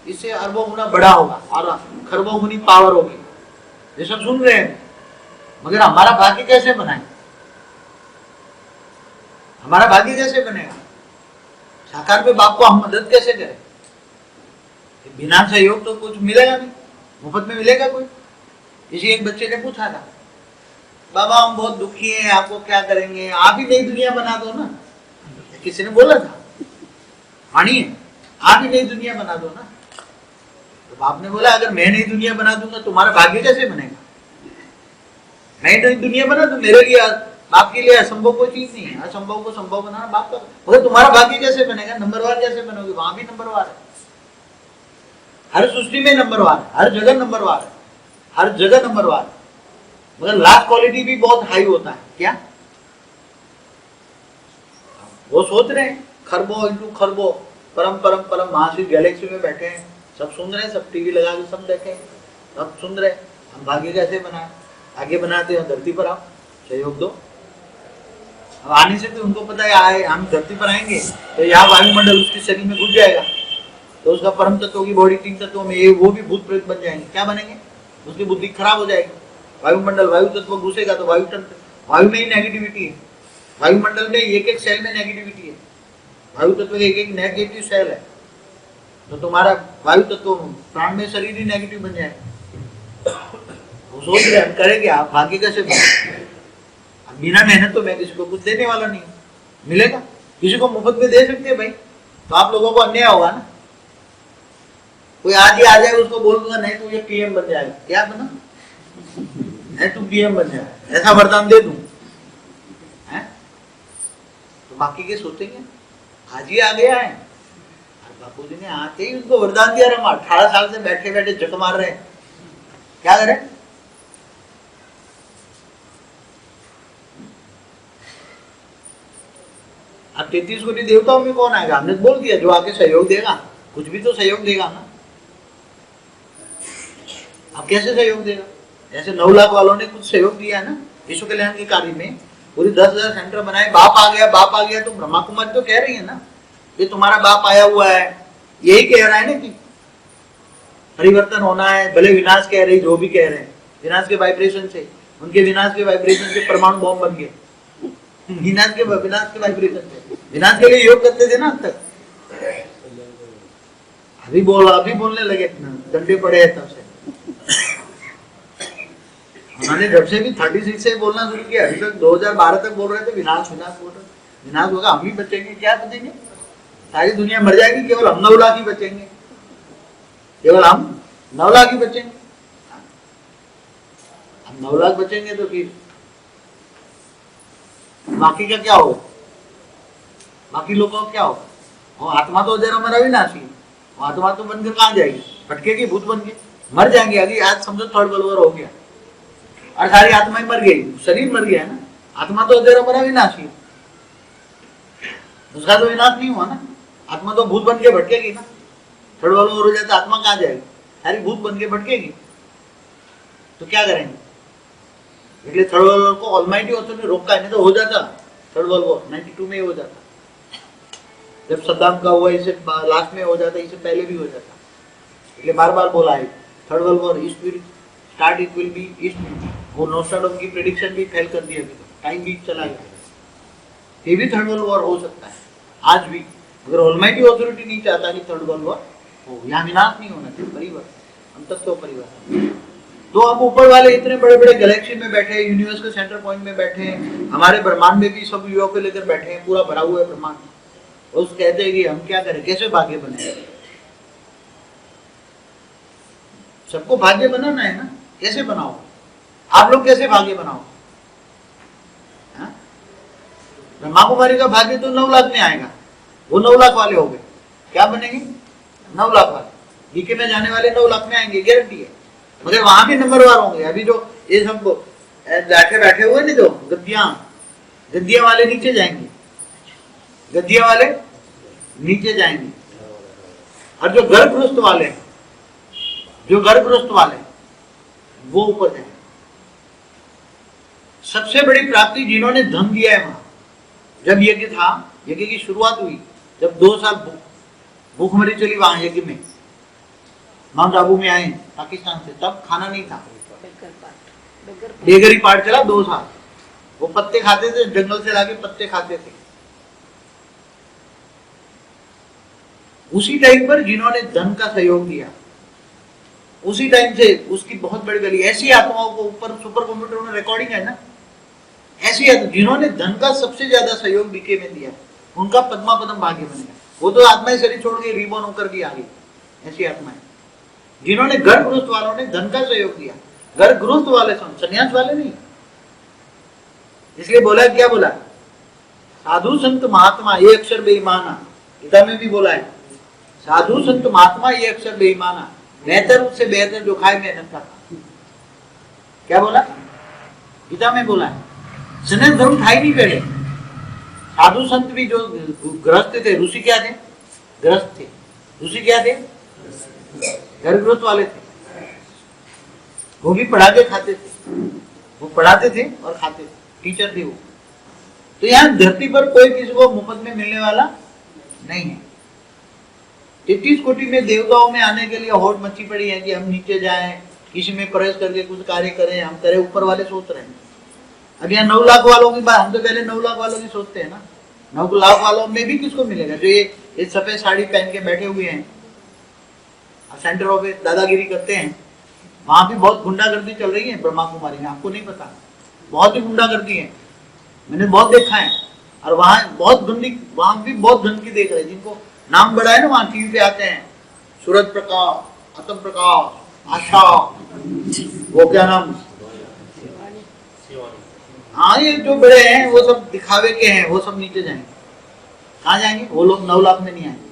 इससे अरबों गुना बड़ा होगा और खरबों गुनी पावर होगी। ये सब सुन रहे हैं, मगर हमारा भाग्य कैसे बनाए? हमारा भाग्य कैसे बनेगा? साकार पे बाप को हम मदद कैसे करें? बिना सहयोग तो कुछ मिलेगा नहीं, मुफ्त में मिलेगा कोई? किसी एक बच्चे ने पूछा था, बाबा हम बहुत दुखी हैं, आपको क्या करेंगे, आप ही नई दुनिया बना दो ना। किसी ने बोला था, मानिए आप ही नई दुनिया बना दो ना। तो बाप ने बोला अगर मैं नई दुनिया बना दूंगा तुम्हारा भाग्य कैसे बनेगा? मैं नई दुनिया बना दूं, मेरे लिए आपके लिए असंभव कोई चीज नहीं है, असंभव को संभव बनाना बाप का। मगर तुम्हारा भाग्य कैसे बनेगा? नंबरवार कैसे बनोगे? वहां भी नंबरवार है, हर सृष्टि में नंबरवार है, हर जगह नंबरवार है, हर जगह नंबरवार है। मगर लास्ट क्वालिटी भी बहुत हाई होता है। क्या वो सोच रहे हैं खरबों इंटू खरबों, परम परम परम महाशिव गैलेक्सी में बैठे हैं, सब सुन रहे हैं, सब टीवी लगा के सब देखे, सब सुन रहे हैं। हम भाग्य कैसे बनाए? आगे बनाते हैं धरती पर, आप सहयोग दो। अब आने से तो उनको पता है आए हम धरती पर आएंगे तो यहाँ वायुमंडल उसके शरीर में घुस जाएगा, तो उसका परम तत्वों की बॉडी 3 तत्वों में ये वो भी भूत प्रेत बन जाएंगे। क्या बनेंगे? उसकी बुद्धि खराब हो जाएगी। वायुमंडल वायु तत्व घुसेगा तो वायु तत्व, वायु में ही नेगेटिविटी है, वायुमंडल में एक एक सेल में नेगेटिविटी है, वायु तत्व एक एक नेगेटिव सेल है, तो तुम्हारा वायु तत्व प्राण में शरीर ही नेगेटिव बन जाएगा। वो सोच रहे हम करेंगे, आप भाग्य कैसे बने? बिना मेहनत तो मैं किसी को कुछ देने वाला नहीं, मिलेगा किसी को मुफ्त में दे सकते हैं भाई, तो आप लोगों को अन्याय होगा ना। कोई आज ही आ जाए उसको बोल दूंगा नहीं तू ये पीएम बन जाएगा, क्या बना? नहीं तू पीएम बन जाए, ऐसा वरदान दे दूं, तो बाकी के सोचेंगे आज ही आ गया है, बापू जी ने आते ही उनको वरदान दिया, हम 18 साल से बैठे बैठे जक मार रहे हैं, क्या करें? अब 33 कोटि देवताओं में कौन आएगा? हमने बोल दिया जो आके सहयोग देगा, कुछ भी तो सहयोग देगा ना। अब कैसे सहयोग देगा? जैसे 9 लाख वालों ने कुछ सहयोग दिया है ना विश्व कल्याण के कार्य में, पूरी 10,000 सेंटर बनाए, बाप आ गया, बाप आ गया। तो ब्रह्मा कुमारी तो कह रही है ना ये तुम्हारा बाप आया हुआ है, यही कह रहा है ना कि परिवर्तन होना है, भले विनाश कह रही, जो भी कह रहे हैं, विनाश के वाइब्रेशन से, उनके विनाश के वाइब्रेशन से परमाणु बॉम्ब बन गए, विनाश के वाइब्रेशन से, विनाश के लिए योग करते थे ना अब तक, अभी बोलने लगे, डंडे पड़े हैं तब से। उन्होंने जब से भी 36 से बोलना शुरू किया, अभी तक 2012 तक बोल रहे थे विनाश विनाश बोल रहे, विनाश होगा, हम ही बचेंगे। क्या बचेंगे? सारी दुनिया मर जाएगी, केवल हम 9 लाख ही बचेंगे, केवल हम 9 लाख ही बचेंगे। हम 9 लाख बचेंगे तो फिर बाकी का क्या होगा? बाकी लोगों का क्या होगा? वो आत्मा तो जरा मरा विनाशी है, वो आत्मा तो बनकर कहाँ जाएगी? भटकेगी, भूत बन के मर जाएंगे। अभी आज समझो थर्ड वर्ल्ड वॉर हो गया और सारी आत्माएं मर गई, शरीर मर गया है ना, आत्मा तो जरा मरा विनाशी है, उसका तो विनाश नहीं हुआ ना, आत्मा तो भूत बन के भटकेगी ना। थर्ड वर्ल्ड वॉर हो जाए तो आत्मा कहाँ जाएगी? सारी भूत बन के भटकेगी, तो क्या करेंगे? इसलिए थर्ड वर्ल्ड वॉर को ऑलमाइटी ऑथर ने रोका है, नहीं तो हो जाता थर्ड वर्ल्ड वॉर 92 में हो जाता, जब सद्दाम का हुआ, इससे लास्ट में हो जाता, इससे पहले भी हो जाता। इसलिए बार बार बोला है third world war east will start, it will be east. वो नोस्ट्राडम की प्रेडिक्शन भी फेल कर दी, अभी तो टाइम भी चला गया, ये भी थर्ड वर्ल्ड वॉर हो सकता है आज भी, अगर ऑलमाइटी ऑथोरिटी नहीं चाहता कि थर्ड वर्ल्ड वॉर हो। यहाँ विनाश नहीं होना चाहिए, परिवर्तन, अंतस्थ परिवर्तन। तो अब ऊपर वाले इतने बड़े बड़े गैलेक्सी में बैठे, यूनिवर्स के सेंटर पॉइंट में बैठे, हमारे ब्रह्मांड में भी सब युवा को लेकर बैठे हैं, पूरा भरा हुआ है ब्रह्मांड। उस कहते हैं कि हम क्या करें, कैसे भाग्य बने? सबको भाग्य बनाना है ना, कैसे बनाओ? आप लोग कैसे भाग्य बनाओ? ब्रह्मा कुमारी का भाग्य तो 9 लाख में आएगा, वो 9 लाख वाले हो गए, क्या बनेंगे? 9 लाख वाले, बीके में जाने वाले 9 लाख में आएंगे, गारंटी है। मगर वहां भी नंबरवार होंगे। अभी जो ये सब बैठे हुए ना, जो गद्दियां वाले नीचे जाएंगे, गद्दियां वाले नीचे जाएंगे, और जो गर्भग्रस्त वाले वो ऊपर जाएंगे। सबसे बड़ी प्राप्ति जिन्होंने धन दिया है वहां, जब यज्ञ था, यज्ञ की शुरुआत हुई, जब 2 साल भूखमरी चली वहां यज्ञ में, माउंट आबू में आए पाकिस्तान से, तब खाना नहीं था, बेगरी पार्ट चला 2 साल। वो पत्ते खाते थे, जंगल से लाके पत्ते खाते थे। उसी टाइम पर जिन्होंने धन का सहयोग दिया, उसी टाइम से उसकी बहुत बड़ी गली, ऐसी आत्माओं को ऊपर सुपर कंप्यूटर में रिकॉर्डिंग है ना, ऐसी जिन्होंने धन का सबसे ज्यादा सहयोग बीके में दिया, उनका पद्मा पदम भाग्य बनेगा। वो तो आत्माएं शरीर छोड़ के रिबॉर्न होकर भी आ गई, ऐसी आत्माएं जिन्होंने गर्भ गृहस्थ वालों ने धन का सहयोग दिया। गर्भ गृहस्थ वाले संन्यास वाले नहीं। इसलिए बोला, क्या बोला, साधु संत महात्मा ये अक्षर बेईमाना, गीता में भी बोला है, साधु संत महात्मा ये अक्षर बेईमाना, बेहतर उससे बेहतर जो खाए मेहनत का। क्या बोला, गीता में बोला है। सनातन धर्म था ही नहीं पहले। साधु संत भी जो गृहस्थ थे, ऋषि क्या थे, गृहस्थ थे। ऋषि क्या थे, घर गृहस्थ वाले थे। वो भी पढ़ा के खाते थे, वो पढ़ाते थे और खाते थे, टीचर थे वो। तो यहाँ धरती पर कोई किसी को मुफ्त में मिलने वाला नहीं है। 33 कोटि में देवताओं में आने के लिए होड़ मची पड़ी है कि हम नीचे जाएं, किसी में प्रवेश करके कुछ कार्य करें, हम करें, ऊपर वाले सोच रहे हैं। अब यहाँ 9 लाख वालों की बात, हम तो पहले 9 लाख वालों की सोचते हैं ना। 9 लाख वालों में भी किसको मिलेगा, जो ये सफेद साड़ी पहन के बैठे हुए हैं, सेंटर ऑफ दादागिरी करते हैं। वहां भी बहुत गुंडागर्दी चल रही है ब्रह्मा कुमारी में, आपको नहीं पता, बहुत ही गुंडागर्दी है, मैंने बहुत देखा है। और वहां बहुत गंदी, वहां भी बहुत गंदगी देख रहे हैं। जिनको नाम बड़ा है ना, वहां टीवी पे आते हैं, सूरज प्रकाश, आत्म प्रकाश, आशा, वो क्या नाम, हाँ ये जो बड़े हैं वो सब दिखावे के हैं, वो सब नीचे जाएंगे। कहाँ जाएंगे वो लोग, 9 लाख में नहीं आएंगे।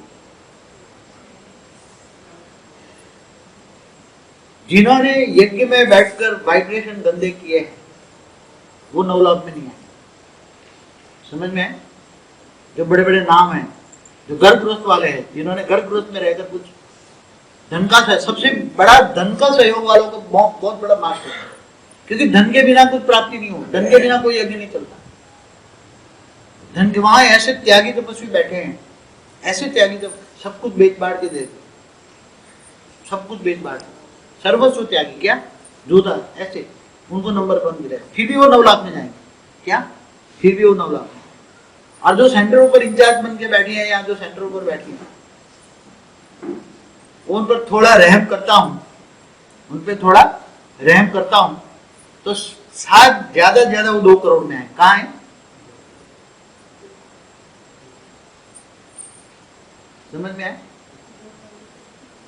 जिन्होंने यज्ञ में बैठकर वाइब्रेशन गंदे किए हैं, वो 9 लाख में नहीं आए। समझ में है? जो बड़े बड़े नाम हैं, जो गर्भग्रस्त वाले हैं, जिन्होंने गर्भग्रस्त में रहकर कुछ धन का, सबसे बड़ा धन का सहयोग वालों को बहुत बड़ा मार्ग है। क्योंकि धन के बिना कुछ प्राप्ति नहीं हो, धन के बिना कोई यज्ञ नहीं चलता। धन के वहां ऐसे त्यागी तपस्वी बैठे हैं, ऐसे त्यागी सब कुछ बेच बांट के देते, सब कुछ बेच बांट, सर्वस्व त्यागी। क्या जोधा, ऐसे उनको नंबर 1 मिले, फिर भी वो 9 लाख में जाएंगे। क्या, फिर भी वो 9 लाख में। और जो सेंटर ऊपर इंचार्ज बन के बैठी है, या जो सेंटर ऊपर बैठी है, उन पर थोड़ा रहम करता हूं, उन पर थोड़ा रहम करता हूं, तो शायद ज्यादा ज्यादा वो 2 करोड़ में है। कहाँ है, समझ में आए?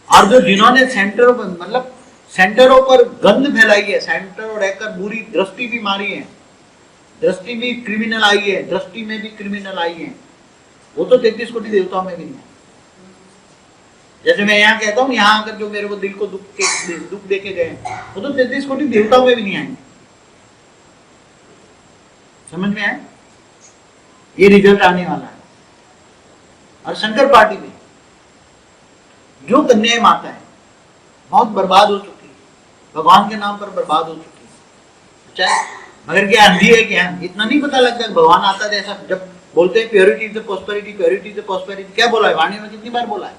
और जो जिन्होंने सेंटरों पर, मतलब सेंटरों पर गंद फैलाई है, सेंटरों रहकर बुरी दृष्टि भी मारी है, दृष्टि भी क्रिमिनल आई है, दृष्टि में भी क्रिमिनल आई है, वो तो 33 कोटि देवताओं में भी नहीं है। जैसे मैं यहाँ कहता हूँ, यहाँ आकर जो मेरे को दिल को दुख दे के गए, वो तो 33 कोटि देवताओं में भी नहीं आएंगे। समझ में आए? ये रिजल्ट आने वाला है। और शंकर पार्टी में जो कन्याएं माता है बहुत बर्बाद हो चुकी है, भगवान के नाम पर बर्बाद हो चुकी है। अच्छा, मगर क्या अंधी है क्या? इतना नहीं पता लगता भगवान आता है। ऐसा जब बोलते हैं purity is the prosperity, purity is the prosperity, क्या बोला है वाणी में, कितनी बार बोला है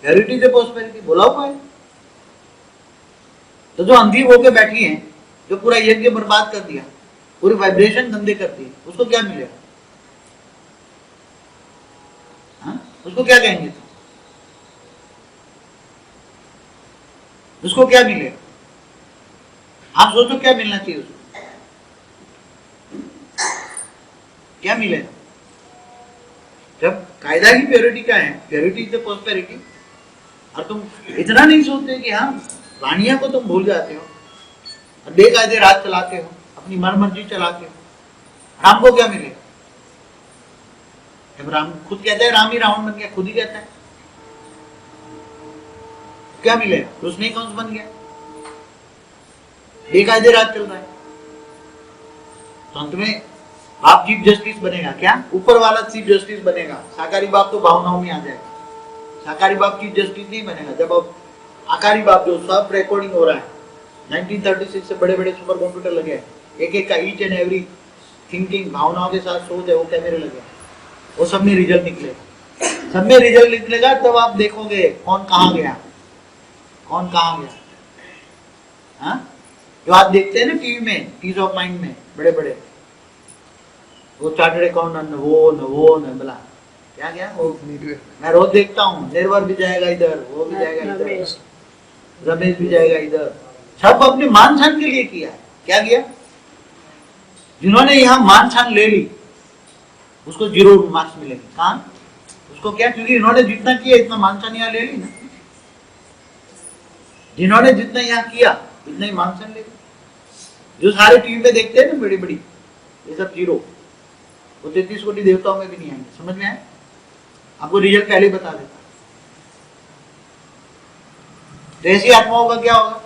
प्योरिटी इज द प्रॉस्पेरिटी, बोला हुआ है। तो जो अंधी होके बैठी है, जो पूरा यज्ञ बर्बाद कर दिया, पूरी वाइब्रेशन गंदे कर दिए, उसको क्या मिलेगा? उसको क्या कहेंगे? उसको क्या मिलेगा? आप सोचो क्या मिलना चाहिए उसको, क्या मिलेगा? जब कायदा ही प्योरिटी का है, प्योरिटी इज द प्रॉस्पेरिटी, और तुम इतना नहीं सोचते कि हाँ वाणिया को तुम भूल जाते हो और बेकायदे राज चलाते हो, अपनी मन मर्जी चलाते हो। राम को क्या मिलेगा? जब राम खुद कहता है राम ही रावण बन गया, खुद ही कहता है, क्या मिलेगा? कृष्ण ही कंस बन गया, बेकायदे राज चल रहा है। तो अंत में आप चीफ जस्टिस बनेगा क्या? ऊपर वाला चीफ जस्टिस बनेगा। साकारी बाप तो भावनाओं में आ जाएगा, साकारी बाप चीफ जस्टिस नहीं बनेगा। जब अब आकारी बाप जो सब रिकॉर्डिंग हो रहा है, 1936 से बड़े बड़े सुपर कंप्यूटर लगे हैं, एक एक का ईच एंड एवरी थिंकिंग, भावनाओं के साथ सोच है, वो कैमरे लगे, वो सब में रिजल्ट निकलेगा। सब में रिजल्ट निकलेगा, तब आप देखोगे कौन कहाँ गया। कौन कहाँ गया? हाँ, जो आप देखते हैं ना टीवी में, पीस ऑफ माइंड में, बड़े बड़े वो चार्टर्ड अकाउंटेंट, वो न बोला क्या क्या वो, मैं रोज देखता हूँ, निर्वर भी जाएगा इधर, वो भी जाएगा इधर, रमेश भी जाएगा इधर, सब अपने मान छान के लिए किया है। क्या किया? जिन्होंने यहाँ मान छान ले ली उसको 0 मार्क्स मिलेंगे। कहाँ? उसको क्या? क्योंकि इन्होंने जितना किया इतना मान छान यहाँ ले ली ना, जिन्होंने जितना यहाँ किया इतना ही मान छान ले ली। जो सारे टीवी में देखते हैं ना बड़ी बड़ी, ये सब 0, वो 33 कोटि देवताओं में भी नहीं आएंगे। समझ में आए? आपको रिजल्ट पहले बता देता। तो ऐसी आत्माओं का क्या होगा?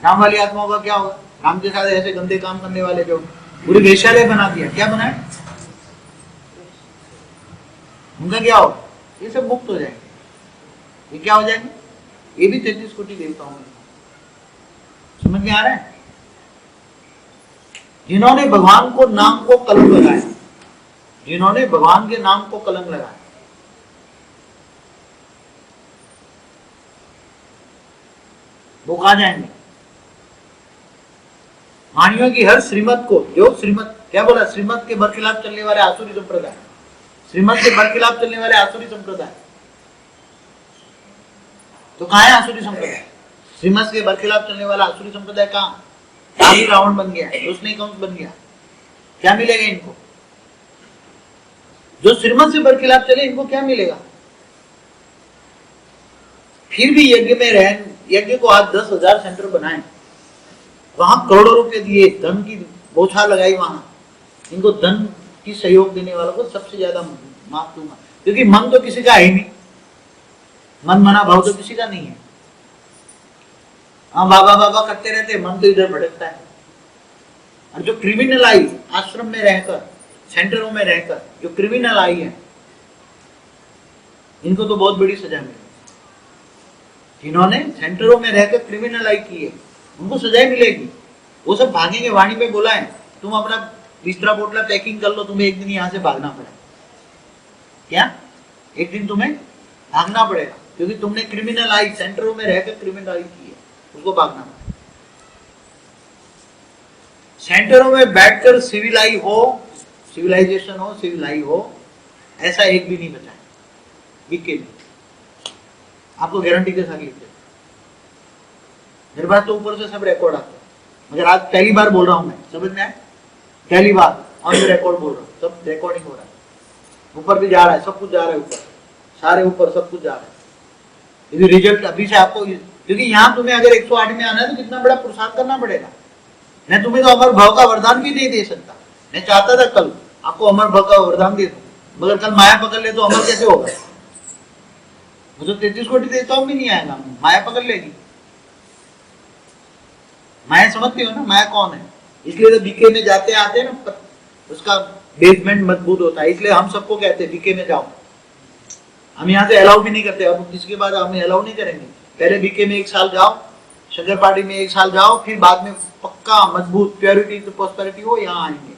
राम वाली आत्माओं का क्या होगा? राम के साथ ऐसे गंदे काम करने वाले जो पूरी वेश्यालय बना दिया, क्या बनाए, उनका क्या होगा? ये सब मुक्त हो जाएंगे। ये क्या हो जाएंगे? ये भी 33 कोटि देवताओं में। समझ में आ रहा है? जिन्होंने भगवान को नाम को कलंक लगाया, जिन्होंने भगवान के नाम को कलंक लगाया, वो कहां जाएंगे? वाणियों की हर श्रीमत को, जो श्रीमत क्या बोला, श्रीमत के बरखिलाफ चलने वाले आसुरी संप्रदाय, श्रीमत के बरखिलाफ चलने वाले आसुरी संप्रदाय। तो कहां है आसुरी संप्रदाय? श्रीमत के बरखिलाफ चलने वाला आसुरी संप्रदाय कहां? ही रावण बन गया, उसने कंस बन गया। क्या मिलेगा इनको? जो श्रीमत से बरखिलाफ चले इनको क्या मिलेगा? फिर भी यज्ञ में रह, यज्ञ को आज 10,000 सेंटर बनाए, वहां करोड़ों रुपए दिए, धन की बौछार लगाई, वहां इनको धन की सहयोग देने वालों को सबसे ज्यादा माफ दूंगा, क्योंकि मन तो किसी का है ही नहीं, मन मना भाव तो किसी का नहीं है। हाँ, बाबा बाबा करते रहते, मन तो इधर भटकता है। और जो क्रिमिनल आई आश्रम में रहकर, सेंटरों में रहकर जो क्रिमिनल आई है, इनको तो बहुत बड़ी सजा मिलेगी। जिन्होंने सेंटरों में रहकर क्रिमिनल आई की है उनको सजा मिलेगी। वो सब भागेंगे। वाणी में बोला है, तुम अपना बिस्तरा पोटला पैकिंग कर लो, तुम्हें एक दिन यहां से भागना पड़ेगा। क्या? एक दिन तुम्हें भागना पड़ेगा, क्योंकि तुमने क्रिमिनल आई, सेंटरों में रहकर क्रिमिनल आई की है, उसको भागना पड़ेगा। सेंटरों में बैठकर सिविलाई हो, सिविलाइजेशन हो, सिविलाई हो, ऐसा एक भी नहीं बचा है बीके में। आपको गारंटी के साथ लिखते, मेरे पास तो ऊपर से सब रिकॉर्ड आते हैं, मगर आज पहली बार बोल रहा हूं मैं, समझ में आए? पहली बार ऑन द रिकॉर्ड बोल रहा हूं, सब रिकॉर्डिंग हो रहा है, ऊपर भी जा रहा है, सब कुछ जा रहा है ऊपर, सारे ऊपर सब कुछ जा रहा है। यदि रिजल्ट अभी से आपको, क्योंकि यहाँ तुम्हें अगर 108 में आना है तो कितना बड़ा पुरुषार्थ करना पड़ेगा। मैं तुम्हें तो अमर भाव का वरदान भी नहीं दे सकता। मैं चाहता था कल आपको अमर भाव का वरदान दे दूं, मगर कल माया पकड़ ले तो अमर कैसे होगा? मुझे 33 कोटि देवताओं भी नहीं आएगा, माया पकड़ लेगी। माया समझती हो ना, माया कौन है? इसलिए तो बीके में जाते आते ना, उसका बेसमेंट मजबूत होता है, इसलिए हम सबको कहते हैं बीके में जाओ। हम यहाँ से अलाउ भी नहीं करते, अब इसके बाद हमें अलाउ नहीं करेंगे। पहले बीके में 1 साल जाओ, शंकर पार्टी में 1 साल जाओ, फिर बाद में पक्का मजबूत प्योरिटी तो प्रॉस्पेरिटी हो, यहाँ आएंगे।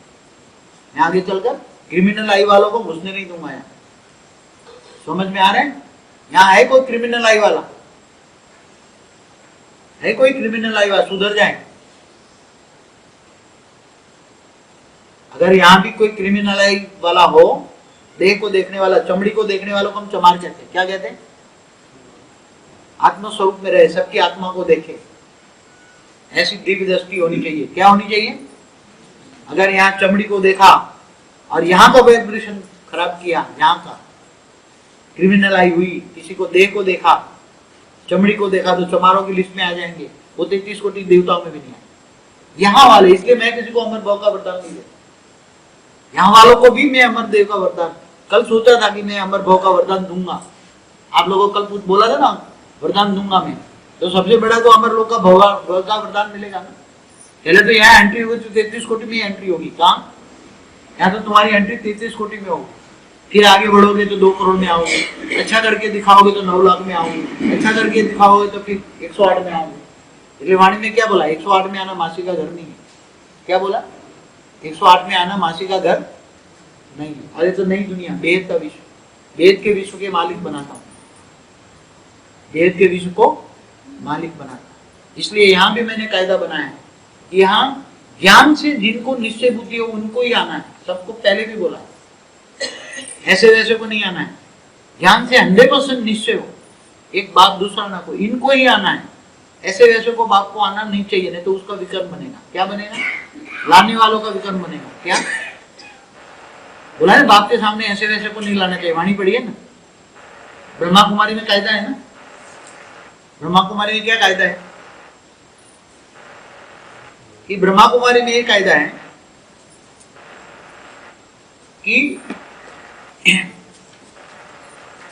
मैं आगे चलकर क्रिमिनल आई वालों को घुसने नहीं दूंगा यहाँ। समझ में आ रहा है? यहाँ है कोई क्रिमिनल आई वाला? है कोई क्रिमिनल आई वाला? सुधर जाए। अगर यहाँ भी कोई क्रिमिनल आई वाला हो, देह को देखने वाला, चमड़ी को देखने वालों को हम चमार कहते हैं। क्या कहते हैं? आत्मस्वरूप में रहे, सबकी आत्मा को देखे, ऐसी दिव्य दृष्टि होनी चाहिए। क्या होनी चाहिए? अगर यहाँ चमड़ी को देखा और यहाँ का वाइब्रेशन खराब किया, यहाँ का क्रिमिनल आई हुई, किसी को देह को देखा, चमड़ी को देखा, तो चमारों की लिस्ट में आ जाएंगे। वो 33 कोटि देवताओं में भी नहीं आए यहाँ वाले। इसलिए मैं किसी को अमर भाव का वरदान नहीं देता। यहाँ वालों को भी मैं अमर देव का वरदान, कल सोचा था कि मैं अमर भाव का वरदान दूंगा। आप लोगों को कल बोला था ना वरदान दूंगा मैं, तो सबसे बड़ा तो अमर लोग का भाव का वरदान मिलेगा ना। पहले तो यहाँ एंट्री होगी तो 33 कोटि में एंट्री होगी। कहाँ? यहाँ तो तुम्हारी एंट्री 33 कोटि में होगी। फिर आगे बढ़ोगे तो 2 करोड़ में आओगे, अच्छा करके दिखाओगे तो 9 लाख में आओगे, अच्छा करके दिखाओगे तो फिर 108 में आओगे। इसलिए वाणी में क्या बोला? 108 में आना मासी का घर नहीं है। क्या बोला? 108 में आना मासी का घर नहीं है। अरे तो नई दुनिया, वेद का विश्व, वेद के विश्व के मालिक बनाता हूँ। देह के विष को मालिक बनाता। इसलिए यहाँ भी मैंने कायदा बनाया है कि यहाँ ज्ञान से जिनको निश्चय बुद्धि हो उनको ही आना है। सबको पहले भी बोला ऐसे वैसे को नहीं आना है। ज्ञान से 100% निश्चय हो, एक बात दूसरा ना को, इनको ही आना है। ऐसे वैसे को बाप को आना नहीं चाहिए, नहीं तो उसका विकर्म बनेगा। क्या बनेगा? लाने वालों का विकर्म बनेगा। क्या बोला है? बाप के सामने ऐसे वैसे को नहीं लाना चाहिए। वाणी पढ़ी है ना, ब्रह्मा कुमारी में कायदा है ना। ब्रह्मा कुमारी में क्या कायदा है कि ब्रह्मा कुमारी में ये कायदा है कि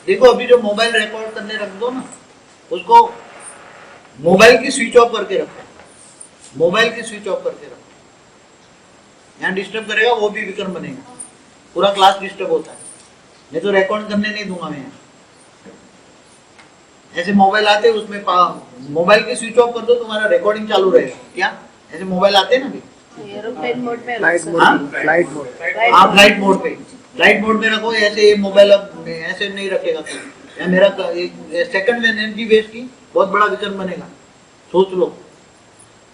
देखो, अभी जो मोबाइल रिकॉर्ड करने रख दो ना, उसको मोबाइल की स्विच ऑफ करके रखो। मोबाइल की स्विच ऑफ करके रखो। यहाँ डिस्टर्ब करेगा वो भी विकर्म बनेगा, पूरा क्लास डिस्टर्ब होता है। नहीं तो रिकॉर्ड करने नहीं दूंगा मैं। ऐसे मोबाइल आते हैं, उसमें मोबाइल की स्विच ऑफ कर दो, तुम्हारा रिकॉर्डिंग चालू रहेगा। क्या ऐसे मोबाइल आते हैं ना अभी, एरोप्लेन मोड पे, फ्लाइट मोड, फ्लाइट मोड, आप फ्लाइट मोड पे, फ्लाइट मोड में रखो। ऐसे मोबाइल अब ऐसे नहीं रखेगा या मेरा सेकंड में एनर्जी वेस्ट की बहुत बड़ा विकर्म बनेगा। सोच लो,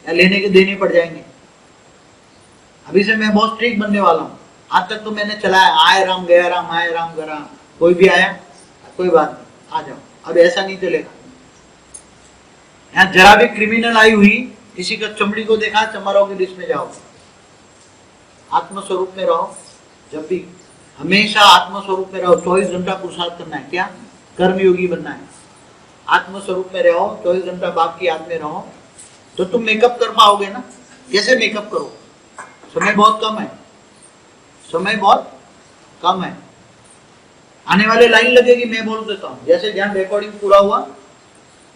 या लेने के देने पड़ जाएंगे। अभी से मैं बहुत स्ट्रिक्ट बनने वाला हूँ। आज तक तो मैंने चलाया, आए राम गया राम, आए राम गया राम, कोई भी आया कोई बात नहीं, आ जाओ। अब ऐसा नहीं चलेगा। यहाँ जरा भी क्रिमिनल आई हुई, किसी का चमड़ी को देखा, चमारों की लिस्ट में जाओ। आत्मस्वरूप में रहो, जब भी हमेशा आत्मस्वरूप में रहो। 24 घंटा पुरुषार्थ करना है। क्या? कर्मयोगी बनना है। आत्मस्वरूप में रहो, 24 घंटा बाप की याद में रहो, तो तुम मेकअप कर पाओगे ना। कैसे मेकअप करो? समय बहुत कम है, समय बहुत कम है। आने वाले लाइन लगेगी, मैं बोल देता हूँ। जैसे ध्यान रिकॉर्डिंग पूरा हुआ,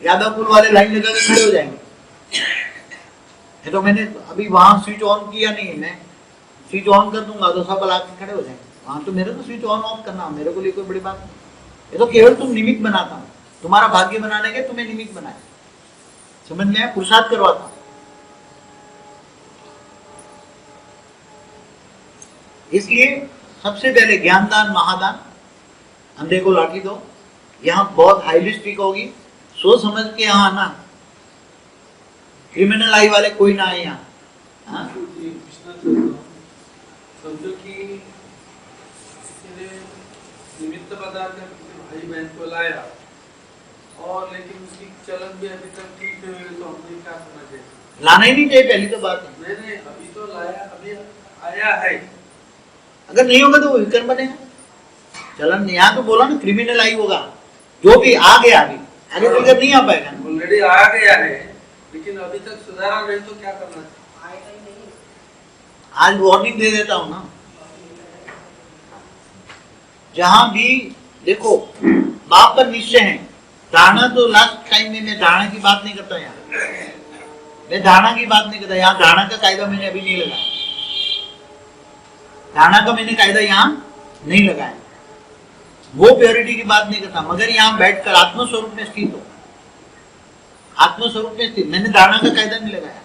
यादव पुल वाले लाइन लगा के खड़े हो जाएंगे। तो मैंने अभी वहां स्विच ऑन किया नहीं है, मैं स्विच ऑन कर दूंगा तो सब आके खड़े हो जाएंगे। वहां तो मेरे को स्विच ऑन ऑफ करना, मेरे को लिए कोई बड़ी बात नहीं। ये तो केवल तुम निमित्त बनाता हूँ, तुम्हारा भाग्य बनाने के तुम्हें निमित्त बनाया। समझ में आया? पुरुषार्थ करवाता हूँ। इसलिए सबसे पहले ज्ञानदान, महादान, अंधे को लाठी दो। यहाँ बहुत हाईली स्ट्रिक होगी, सोच समझ के यहाँ आना। क्रिमिनल आई वाले कोई ना आए यहाँ। समझो कि निमित्त पदार्थ भाई बहन को लाया, और लेकिन उसकी चलन भी अभी तक ठीक नहीं हुई, तो हमने क्या करना चाहिए? लाना ही नहीं चाहिए, पहली तो बात है। नहीं, अभी तो लाया, अभी आया है। अगर नहीं होगा तो वो विकर्म बनेगा। चलन यहाँ तो बोला ना, क्रिमिनल आई होगा, जो भी आ गया, अभी आगे फिगर नहीं आ पाएगा। ऑलरेडी आ गया है, लेकिन अभी तक सुधारा नहीं, तो क्या करना चाहिए? आज वार्निंग दे देता हूं ना। जहां भी देखो बाप पर निश्चय है। धारणा तो लास्ट टाइम में मैं धारणा की बात नहीं करता। यहाँ मैं धारणा की बात नहीं करता। यहाँ धारणा का कायदा मैंने अभी नहीं लगाया। धारणा का मैंने कायदा यहाँ नहीं लगाया। वो प्योरिटी की बात नहीं करता। मगर यहाँ बैठकर आत्मस्वरूप में स्थित हो, आत्मस्वरूप में स्थित, मैंने धारणा का कायदा नहीं लगाया।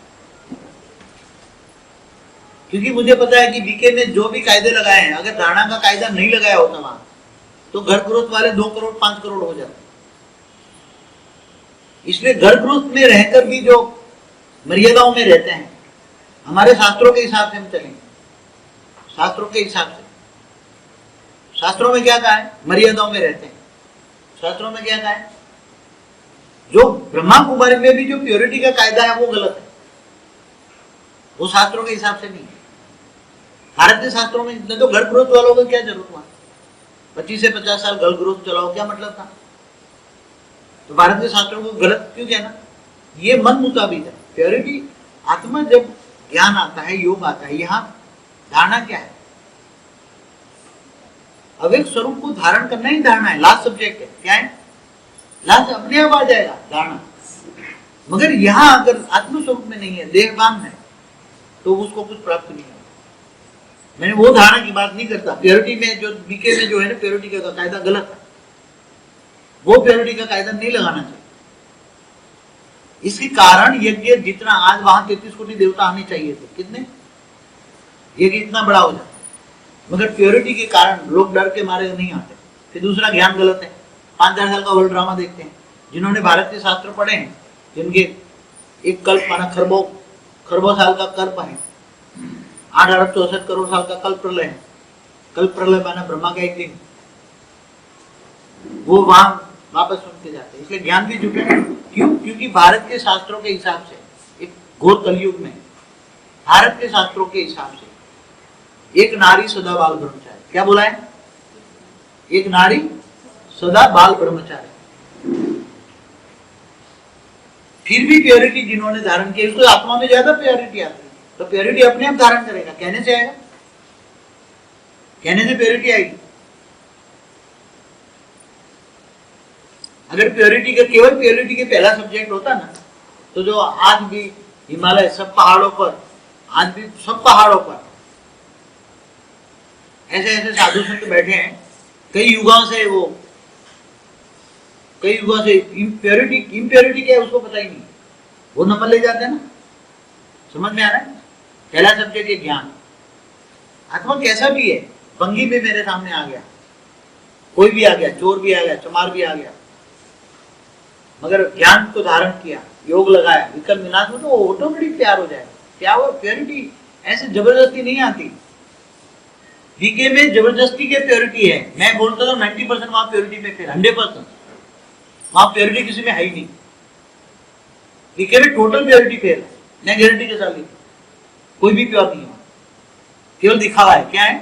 क्योंकि मुझे पता है कि बीके में जो भी कायदे लगाए हैं, अगर धारणा का कायदा नहीं लगाया होता वहां, तो घर गृहस्थ वाले 2 करोड़ 5 करोड़ हो जाते। इसलिए घर गृहस्थ में रहकर भी जो मर्यादाओं में रहते हैं, हमारे शास्त्रों के हिसाब से हम चलेंगे। शास्त्रों के हिसाब से, शास्त्रों में क्या कहा है? मर्यादाओं में रहते हैं। शास्त्रों में क्या कहा है? जो ब्रह्मा कुमारी में भी जो प्योरिटी का कायदा है वो गलत है, वो शास्त्रों के हिसाब से नहीं है। भारत के शास्त्रों में इतने तो घर गृहस्थ वालों को क्या जरूरत हुआ? 25 से 50 साल घर गृहस्थ चलाओ, क्या मतलब था? तो भारत के शास्त्रों को गलत क्यों कहना? ये मन मुताबिक है। प्योरिटी आत्मा जब ज्ञान आता है, योग आता है, यहाँ धारणा क्या है? अव्यक्त स्वरूप को धारण करना ही धारणा है। लास्ट सब्जेक्ट है, क्या है? लास्ट अपने आप आ जाएगा धारणा। मगर यहाँ अगर आत्मस्वरूप में नहीं है, देहभान है, तो उसको कुछ प्राप्त नहीं होगा। मैंने वो धारणा की बात नहीं करता। प्योरिटी में जो बीके में जो है ना, प्योरिटी का कायदा गलत है। वो प्योरिटी का कायदा नहीं लगाना चाहिए। इसके कारण यज्ञ जितना आज वहां 33 कोटि देवता आने चाहिए थे, कितने? यज्ञ इतना बड़ा हो जाता, मगर प्योरिटी के कारण लोग डर के मारे नहीं आते। फिर दूसरा ज्ञान गलत है। 5,000 साल का वर्ल्ड ड्रामा देखते हैं, जिन्होंने भारत के शास्त्र पढ़े हैं, जिनके एक कल्प माना खरबों साल का कल्प है, 8 अरब 64 करोड़ साल का कल्प प्रलय है। कल्प प्रलय माना ब्रह्मा का एक दिन, वो वहां वापस सुन के जाते हैं, इसलिए ज्ञान भी जुटे। क्यों? क्योंकि भारत के शास्त्रों के हिसाब से एक घोर कलयुग में भारत के शास्त्रों के हिसाब से एक नारी सदा बाल ब्रह्मचारी, क्या बोला है? एक नारी सदा बाल ब्रह्मचारी। फिर भी प्योरिटी जिन्होंने धारण की, उसको आत्मा में ज्यादा प्योरिटी आती है, तो प्योरिटी अपने आप धारण करेगा। कहने से आएगा? कहने से प्योरिटी आएगी? अगर प्योरिटी का केवल प्योरिटी के पहला सब्जेक्ट होता ना, तो जो आज भी हिमालय सब पहाड़ों पर, आज भी सब पहाड़ों पर ऐसे ऐसे साधु संत बैठे हैं, कई युगों से इम्प्योरिटी क्या है उसको पता ही नहीं, वो नंबर ले जाते हैं ना। समझ में आ रहा है? पहला सब्जेक्ट है ज्ञान। आत्मा कैसा भी है, बंगी में मेरे सामने आ गया, कोई भी आ गया, चोर भी आ गया, चमार भी आ गया, मगर ज्ञान को धारण किया, योग लगाया, विकल्प विनाश में, तो वो ऑटोमेटिक प्यार हो जाएगा। क्या हुआ? प्योरिटी ऐसे जबरदस्ती नहीं आती। वीके में जबरदस्ती के प्योरिटी है। मैं बोलता हूँ 90% वहां प्योरिटी पे फेल, 100% वहां प्योरिटी किसी में है ही नहीं। वीके में टोटल प्योरिटी फेल है, मैं गारंटी के साथ लिखता हूं, कोई भी प्योर नहीं है, केवल दिखावा है। क्या है?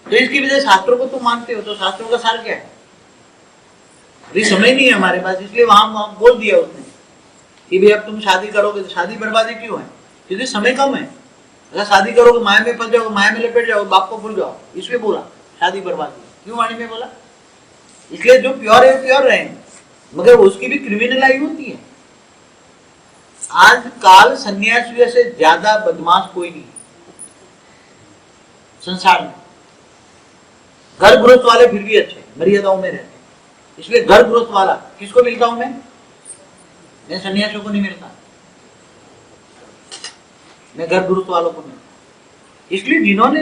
तो इसकी वजह शास्त्रों को तुम मानते हो, तो शास्त्रों का सार क्या है? अभी समय नहीं है हमारे पास, इसलिए वहां बोल दिया उसने कि भाई अब तुम शादी करोगे तो शादी बर्बादी क्यों है? क्योंकि समय कम है। अगर शादी करोगे माया में फंस जाओगे, माया में लपेट जाओगे, बाप को भूल जाओ, इसलिए बोला शादी बर्बादी। क्यों वाणी में बोला? इसलिए जो प्योर है प्योर रहे, मगर उसकी भी क्रिमिनल होती है। आजकल सन्यासियों से ज्यादा बदमाश कोई नहीं संसार में। घर गृहस्थ वाले फिर भी अच्छे मर्यादाओं में रहते, इसलिए घर गृहस्थ वाला किसको मिलता हूं मैं सन्यासियों को नहीं मिलता, मैं घर गृहस्थ वालों को मिलता। इसलिए जिन्होंने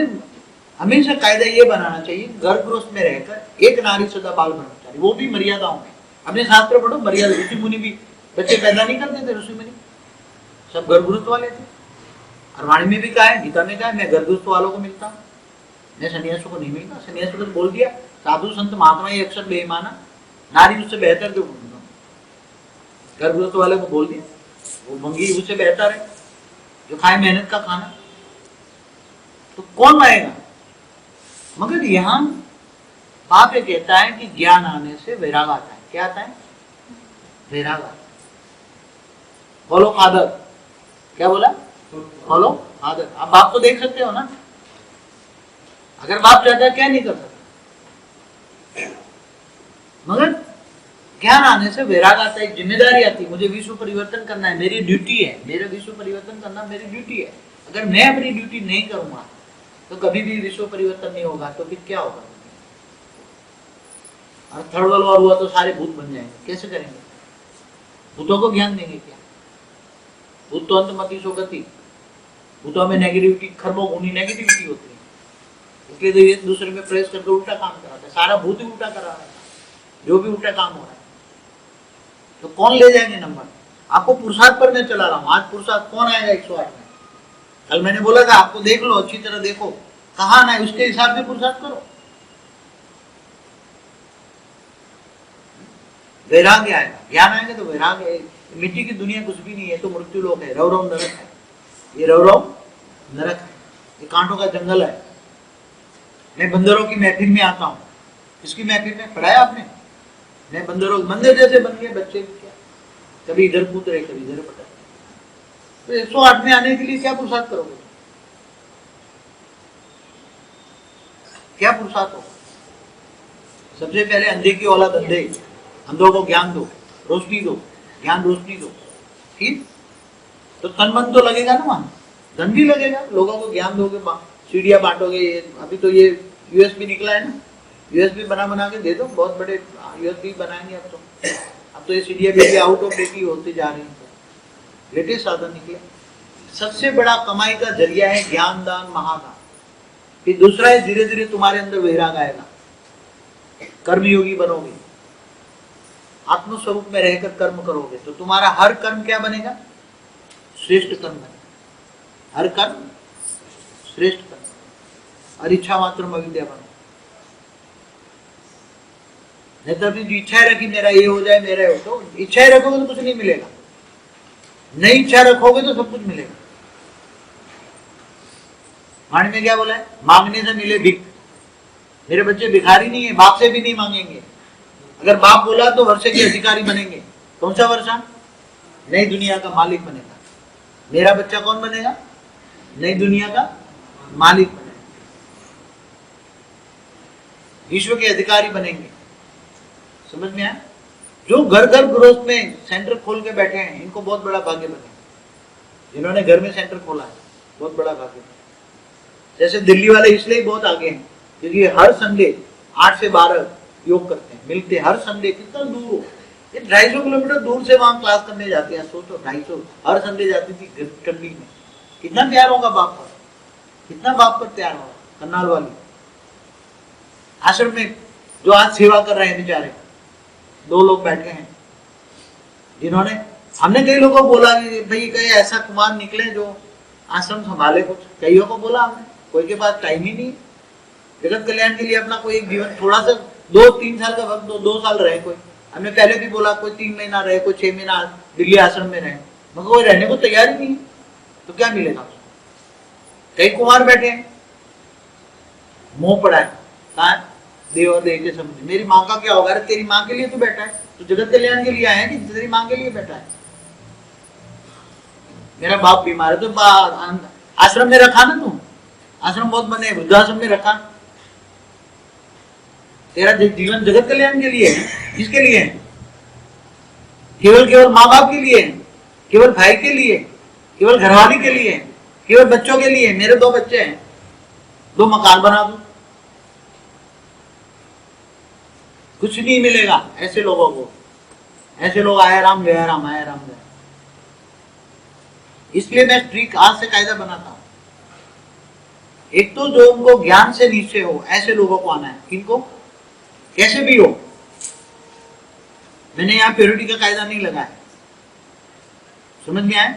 हमेशा कायदा ये बनाना चाहिए, घर गृहस्थ में रहकर एक नारी सदा बाल ब्रह्मचारी, वो भी मर्यादाओं में। अपने शास्त्र पढ़ो, मर्यादा। ऋषि मुनि भी बच्चे पैदा नहीं करते थे, ऋषि मुनि सब घर गृहस्थ वाले थे। और वाणी में भी कहा है, गीता में कहा है, मैं घर गृहस्थ वालों को मिलता हूँ, मैं सन्यासियों को नहीं मिलता। सन्यासियों को बोल दिया, साधु संत महात्मा ये अक्षर बेईमाना, नारी उससे बेहतर क्यों? घर गृहस्थ वाले को बोल दिया, वो भंगी उससे बेहतर है जो खाए मेहनत का खाना, तो कौन आएगा? मगर यहां बाप ये कहता है कि ज्ञान आने से वैराग आता है। क्या आता है? वैराग आता है। फॉलो फादर, क्या बोला? Follow father. आप बाप को देख सकते हो ना, अगर बाप चाहता है क्या नहीं कर सकता, मगर ज्ञान आने से वैराग आता है, एक जिम्मेदारी आती है, मुझे विश्व परिवर्तन करना है, मेरी ड्यूटी है, मेरा विश्व परिवर्तन करना मेरी ड्यूटी है। अगर मैं अपनी ड्यूटी नहीं करूंगा तो कभी भी विश्व परिवर्तन नहीं होगा, तो फिर क्या होगा? और थर्ड वर्ल्ड वॉर हुआ तो सारे भूत बन जाएंगे, कैसे करेंगे? भूतों को ज्ञान देंगे क्या? भूत तो अंतमति सोगति, भूतों में नेगेटिविटी, खरबों गुनी नेगेटिविटी होती है, इसलिए तो एक दूसरे में प्रेस करके उल्टा काम कराता है। सारा भूत ही उल्टा करा रहा है, जो भी उल्टा काम हो रहा है, तो कौन ले जाएंगे नंबर? आपको पुरुषार्थ पर मैं चला रहा हूँ। आज पुरुषार्थ कौन आएगा 108 में? कल मैंने बोला था आपको देख लो, अच्छी तरह देखो कहाँ ना है, उसके हिसाब से पुरुषार्थ करो। वैराग्य आएगा, ज्ञान आएगा तो वैराग्य है। मिट्टी की दुनिया कुछ भी नहीं है, तो मृत्यु लोक है, रव नरक है, ये रव नरक है, ये कांटों का जंगल है। मैं बंदरों की महफिल में आता हूँ, किसकी महफिल में? पढ़ाया आपने? मैं बंदरों, बंदर जैसे बन गए बच्चे, क्या कभी इधर कूद रहे कभी इधर पटा। तो 108 में आने के लिए क्या पुरुषार्थ करोगे? क्या पुरुषार्थ हो? सबसे पहले अंधे की औलाद अंधे, अंधों को ज्ञान दो, रोशनी दो, ज्ञान रोशनी दो, ठीक? तो तन मन तो लगेगा ना, वहां धन भी लगेगा। लोगों को ज्ञान दोगे, सीढ़ियां बांटोगे। अभी तो ये यूएसबी निकला है ना, यूएसबी बना के दे दो, बहुत बड़े यूएसबी बनाएंगे अब तो ये सीढ़ियां भी आउट ऑफ डेट होती जा रही है, लेटेस्ट साधन निकले। सबसे बड़ा कमाई का जरिया है ज्ञान दान, महादान। फिर दूसरा है धीरे धीरे तुम्हारे अंदर वैराग आएगा, कर्मयोगी बनोगे, आत्मस्वरूप में रहकर कर्म करोगे तो तुम्हारा हर कर्म क्या बनेगा? श्रेष्ठ कर्म बनेगा। हर कर्म श्रेष्ठ कर्म। और इच्छा मात्र अविद्या बनो। नहीं तो अपनी जो इच्छाएं रखी मेरा ये हो जाए, मेरा हो, तो इच्छाएं रखोगे तो कुछ नहीं मिलेगा। नहीं इच्छा रखोगे तो सब कुछ मिलेगा। वाणी में क्या बोला है? मांगने से मिले भिख। मेरे बच्चे भिखारी नहीं है, बाप से भी नहीं मांगेंगे। अगर बाप बोला तो वर्षे के अधिकारी बनेंगे। कौन सा वर्षा? नई दुनिया का मालिक बनेगा। मेरा बच्चा कौन बनेगा? नई दुनिया का मालिक बनेगा, विश्व के अधिकारी बनेंगे। समझ में आया? जो घर घर गृहस्थ में सेंटर खोल के बैठे हैं इनको बहुत बड़ा भाग्य बनेगा। जिन्होंने घर में सेंटर खोला है बहुत बड़ा भाग्य। जैसे दिल्ली वाले इसलिए बहुत आगे हैं क्योंकि हर संडे 8 से 12 योग करते हैं, मिलते हैं हर संडे। कितना दूर हो, ये 250 किलोमीटर दूर से वहां क्लास करने जाते हैं। सोचो 250 हर संडे जाती थी टंडी में। कितना प्यार होगा बाप पर, कितना बाप पर प्यार होगा। करनाल वाली आश्रम में जो आज सेवा कर रहे हैं बेचारे, 2 लोग बैठे हैं जिन्होंने, हमने कई लोगों को बोला कि भाई कहीं ऐसा कुमार निकले जो आश्रम संभाले। कुछ कईयों को बोला हमने, कोई के पास टाइम ही नहीं। जगत कल्याण के लिए अपना कोई एक जीवन थोड़ा सा 2-3 साल का वक्त 2 साल रहे। कोई हमने पहले भी बोला कोई 3 महीना रहे, कोई 6 महीना दिल्ली आश्रम में रहे, मगर कोई रहने को तैयार ही नहीं है। तो क्या मिलेगा उसको? कई कुमार बैठे हैं, मोह पड़ा है। कहा देव और देव के समझ, मेरी माँ का क्या होगा? अरे तेरी माँ के लिए तो बैठा है, तो जगत कल्याण के लिए आया है कि तेरी माँ के लिए बैठा है? मेरा बाप बीमार है तो आश्रम में रखा ना तू, आश्रम बहुत बने, वृद्धाश्रम में रखा। तेरा जीवन जगत कल्याण के लिए है। किसके लिए है? केवल माँ बाप के लिए है, केवल भाई के लिए, केवल घरवाली के लिए, केवल बच्चों के लिए। मेरे 2 बच्चे हैं, 2 मकान बना दो, कुछ नहीं मिलेगा ऐसे लोगों को। ऐसे लोग आया राम गया राम, आया राम गया। इसलिए मैं स्ट्रिक्ट आज से कायदा बनाता हूं। एक तो जो उनको ज्ञान से निश्चय हो ऐसे लोगों को आना है। किनको? कैसे भी हो। मैंने यहाँ प्योरिटी का कायदा नहीं लगाया, समझ में आया?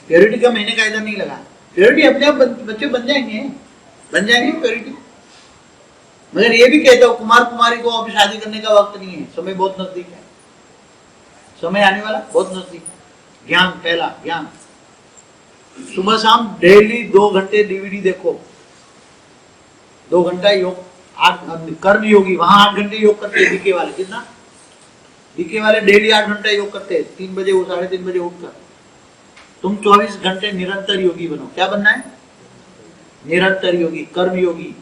प्योरिटी का मैंने कायदा नहीं लगाया। प्योरिटी अपने आप बच्चे बन जाएंगे प्योरिटी। मगर ये भी कहता हूं कुमार कुमारी को अब शादी करने का वक्त नहीं है, समय बहुत नजदीक है, समय आने वाला बहुत नजदीक है। ज्ञान, पहला ज्ञान। सुबह शाम डेली 2 घंटे डीवीडी देखो, 2 घंटा योग। 8 कर्म योगी वहां 8 घंटे योग करते हैं। डीके वाले कितना? डीके वाले डेली 8 घंटा योग करते हैं, 3 बजे 3:30 बजे उठकर। तुम 24 घंटे निरंतर योगी बनो। क्या बनना है? निरंतर योगी, कर्म योगी।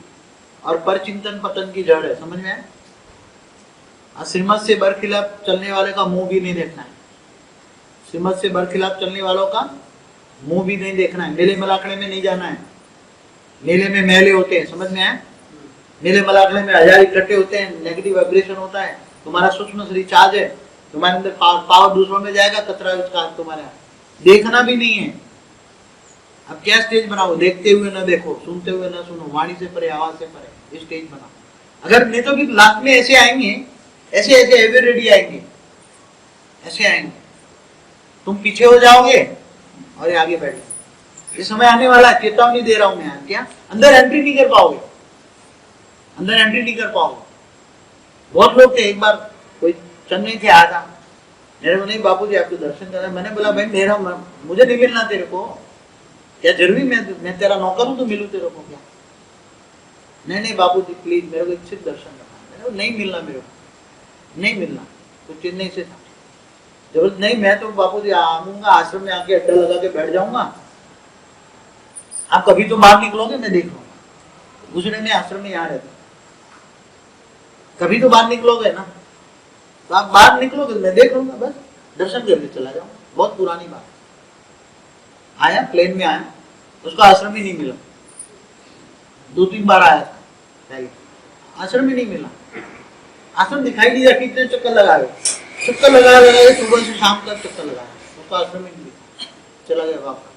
और परचिंतन पतन की जड़ है, समझ में आया? श्रीमत से बरखिलाफ चलने वाले का मुंह भी नहीं देखना है। श्रीमत से बरखिलाफ चलने वालों का मुंह भी नहीं देखना है। मेले मलाखड़े में नहीं जाना है। मेले में मेले होते हैं, समझ में आया? मेले मलाखड़े में 1000 इकट्ठे होते हैं, नेगेटिव वाइब्रेशन होता है। तुम्हारा सूक्ष्म शरीर चार्ज है, तुम्हारे अंदर पावर दूसरों में जाएगा, कतरा विचार तुम्हारे देखना भी नहीं है। अब क्या स्टेज बनाओ? देखते हुए ना देखो, सुनते हुए ना सुनो, वाणी से परे, आवाज से परे, ये स्टेज बनाओ। अगर नहीं तो कि लास्ट में ऐसे आएंगे, ऐसे एवर रेडी आएंगे, ऐसे आएंगे, तुम पीछे हो जाओगे और ये आगे बैठे। ये समय आने वाला है, चेतावनी दे रहा हूं मैं। क्या अंदर एंट्री नहीं कर पाओगे, अंदर एंट्री नहीं कर पाओगे। बहुत लोग थे, एक बार कोई चेन्नई से आया था, मेरे को नहीं बापू जी आपके दर्शन करना। मैंने बोला भाई मेरा मुझे नहीं मिलना तेरे को, क्या जरूरी मैं तेरा नौकर हूं तो मिलूं तेरे को क्या? नहीं बापू जी प्लीज मेरे को इच्छित दर्शन करना। मैंने बोला नहीं मिलना, मेरे को नहीं मिलना। तो चेन्नई से था, जरूरत नहीं, मैं तो बापू जी आऊंगा, आश्रम में आके अड्डा लगा के बैठ जाऊंगा, आप कभी तो बाहर निकलोगे, मैं देख लूंगा। दूसरे में आश्रम में यहाँ रहता, कभी तो बाहर निकलोगे ना, तो आप बाहर निकलोगे मैं देख लूंगा, बस दर्शन करके चला जाऊंगा। बहुत पुरानी बात। आया प्लेन में आया, उसका आश्रम ही नहीं मिला। 2-3 बार आया था पहले, आश्रम ही नहीं मिला। आश्रम दिखाई नहीं दिया। कितने चक्कर लगा रहे, चक्कर लगा सुबह से शाम तक चक्कर लगा, उसका आश्रम ही नहीं दिखा, चला गया वापस।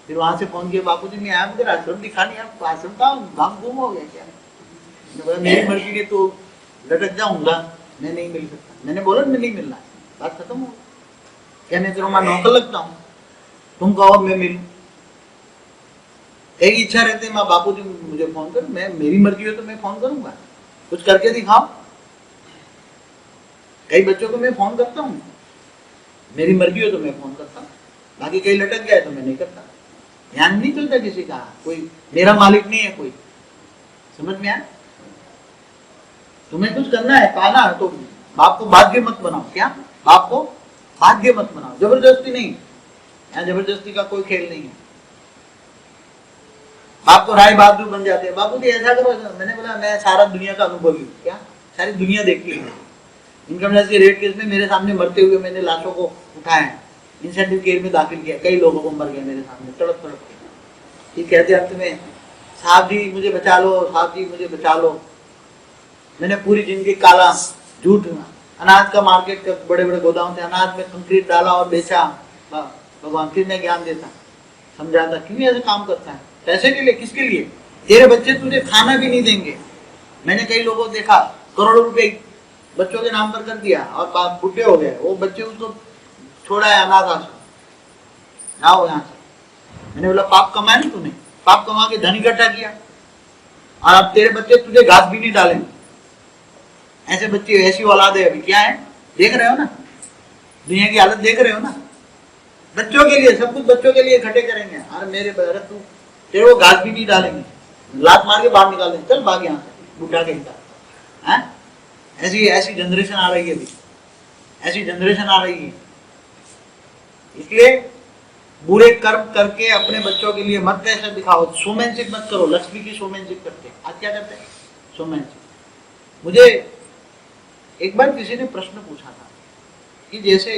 फिर वहां से फोन किया, बापू जी मैं आया, मगर आश्रम दिखा नहीं। आप आश्रम का गांव गुम हो गया क्या? मेरी मर्जी के तो लटक जाऊंगा, मैं नहीं मिल सकता, मैंने बोला मैं नहीं मिलना, बात खत्म हो। क्या मैं तेरा नौकर लगता हूँ तुम कहो मैं मिलूं? एक इच्छा रहती है माँ बापू जी मुझे फोन करो, मैं मेरी मर्जी हो तो मैं फोन करूंगा, कुछ करके दिखाओ। कई बच्चों को मैं फोन करता हूँ, मेरी मर्जी हो तो मैं फोन करता हूँ, बाकी कहीं लटक गया तो मैं नहीं करता। ध्यान नहीं चलता किसी का, कोई मेरा मालिक नहीं है कोई। समझ में आया? तुम्हें कुछ करना है, पाना है, तो बाप को भाग्य मत बनाओ। क्या? बाप को भाग्य मत बनाओ, जबरदस्ती नहीं। यहाँ जबरदस्ती का कोई खेल नहीं है। बाप को राय बहादुर बन जाते हैं, बापू जी ऐसा करो। मैंने बोला मैं सारा दुनिया का अनुभवी हूँ। क्या? सारी दुनिया देखी है। इनकम टैक्स के रेट केस में मेरे सामने मरते हुए मैंने लाशों को उठाया, इंसेंटिव केयर में दाखिल किया, कई लोगों को मर गए मेरे सामने तड़प तड़प के। ठीक कहते अंत में साहब जी मुझे बचा लो, साहब जी मुझे बचा लो। मैंने पूरी जिंदगी काला झूठ, अनाज का मार्केट का बड़े बड़े गोदाम थे, अनाज में कंक्रीट डाला और बेचा। भगवान फिर मैं ज्ञान देता, समझाता क्यों ऐसे काम करता है, पैसे के लिए, किसके लिए? तेरे बच्चे तुझे खाना भी नहीं देंगे। मैंने कई लोगों को देखा करोड़ों रुपए बच्चों के नाम पर कर दिया और बाप बुढ़े हो गए, वो बच्चे उसको छोड़ा है अनाथ आश्रम, आओ यहाँ से। मैंने बोला पाप कमाया ना तूने, पाप कमा के धन इकट्ठा किया और अब तेरे बच्चे तुझे घास भी नहीं डालेंगे। ऐसे बच्चे, ऐसी औलाद है अभी। क्या है? देख रहे हो ना दुनिया की हालत, देख रहे हो ना। बच्चों के लिए सब कुछ बच्चों के लिए इकट्ठे करेंगे। अरे मेरे बहरत तू, तेरे को घास भी नहीं डालेंगे, लात मार के बाहर निकाल देंगे, चल भाग यहाँ से बुढ़ा के इंसान। ऐसी ऐसी जनरेशन आ रही है अभी, ऐसी जनरेशन आ रही है। इसलिए बुरे कर्म करके अपने बच्चों के लिए मत पैसा दिखाओ, शोमैनशिप मत करो। लक्ष्मी की शोमैनशिप करते, आज क्या करते हैं? शोमैनशिप। मुझे एक बार किसी ने प्रश्न पूछा था कि जैसे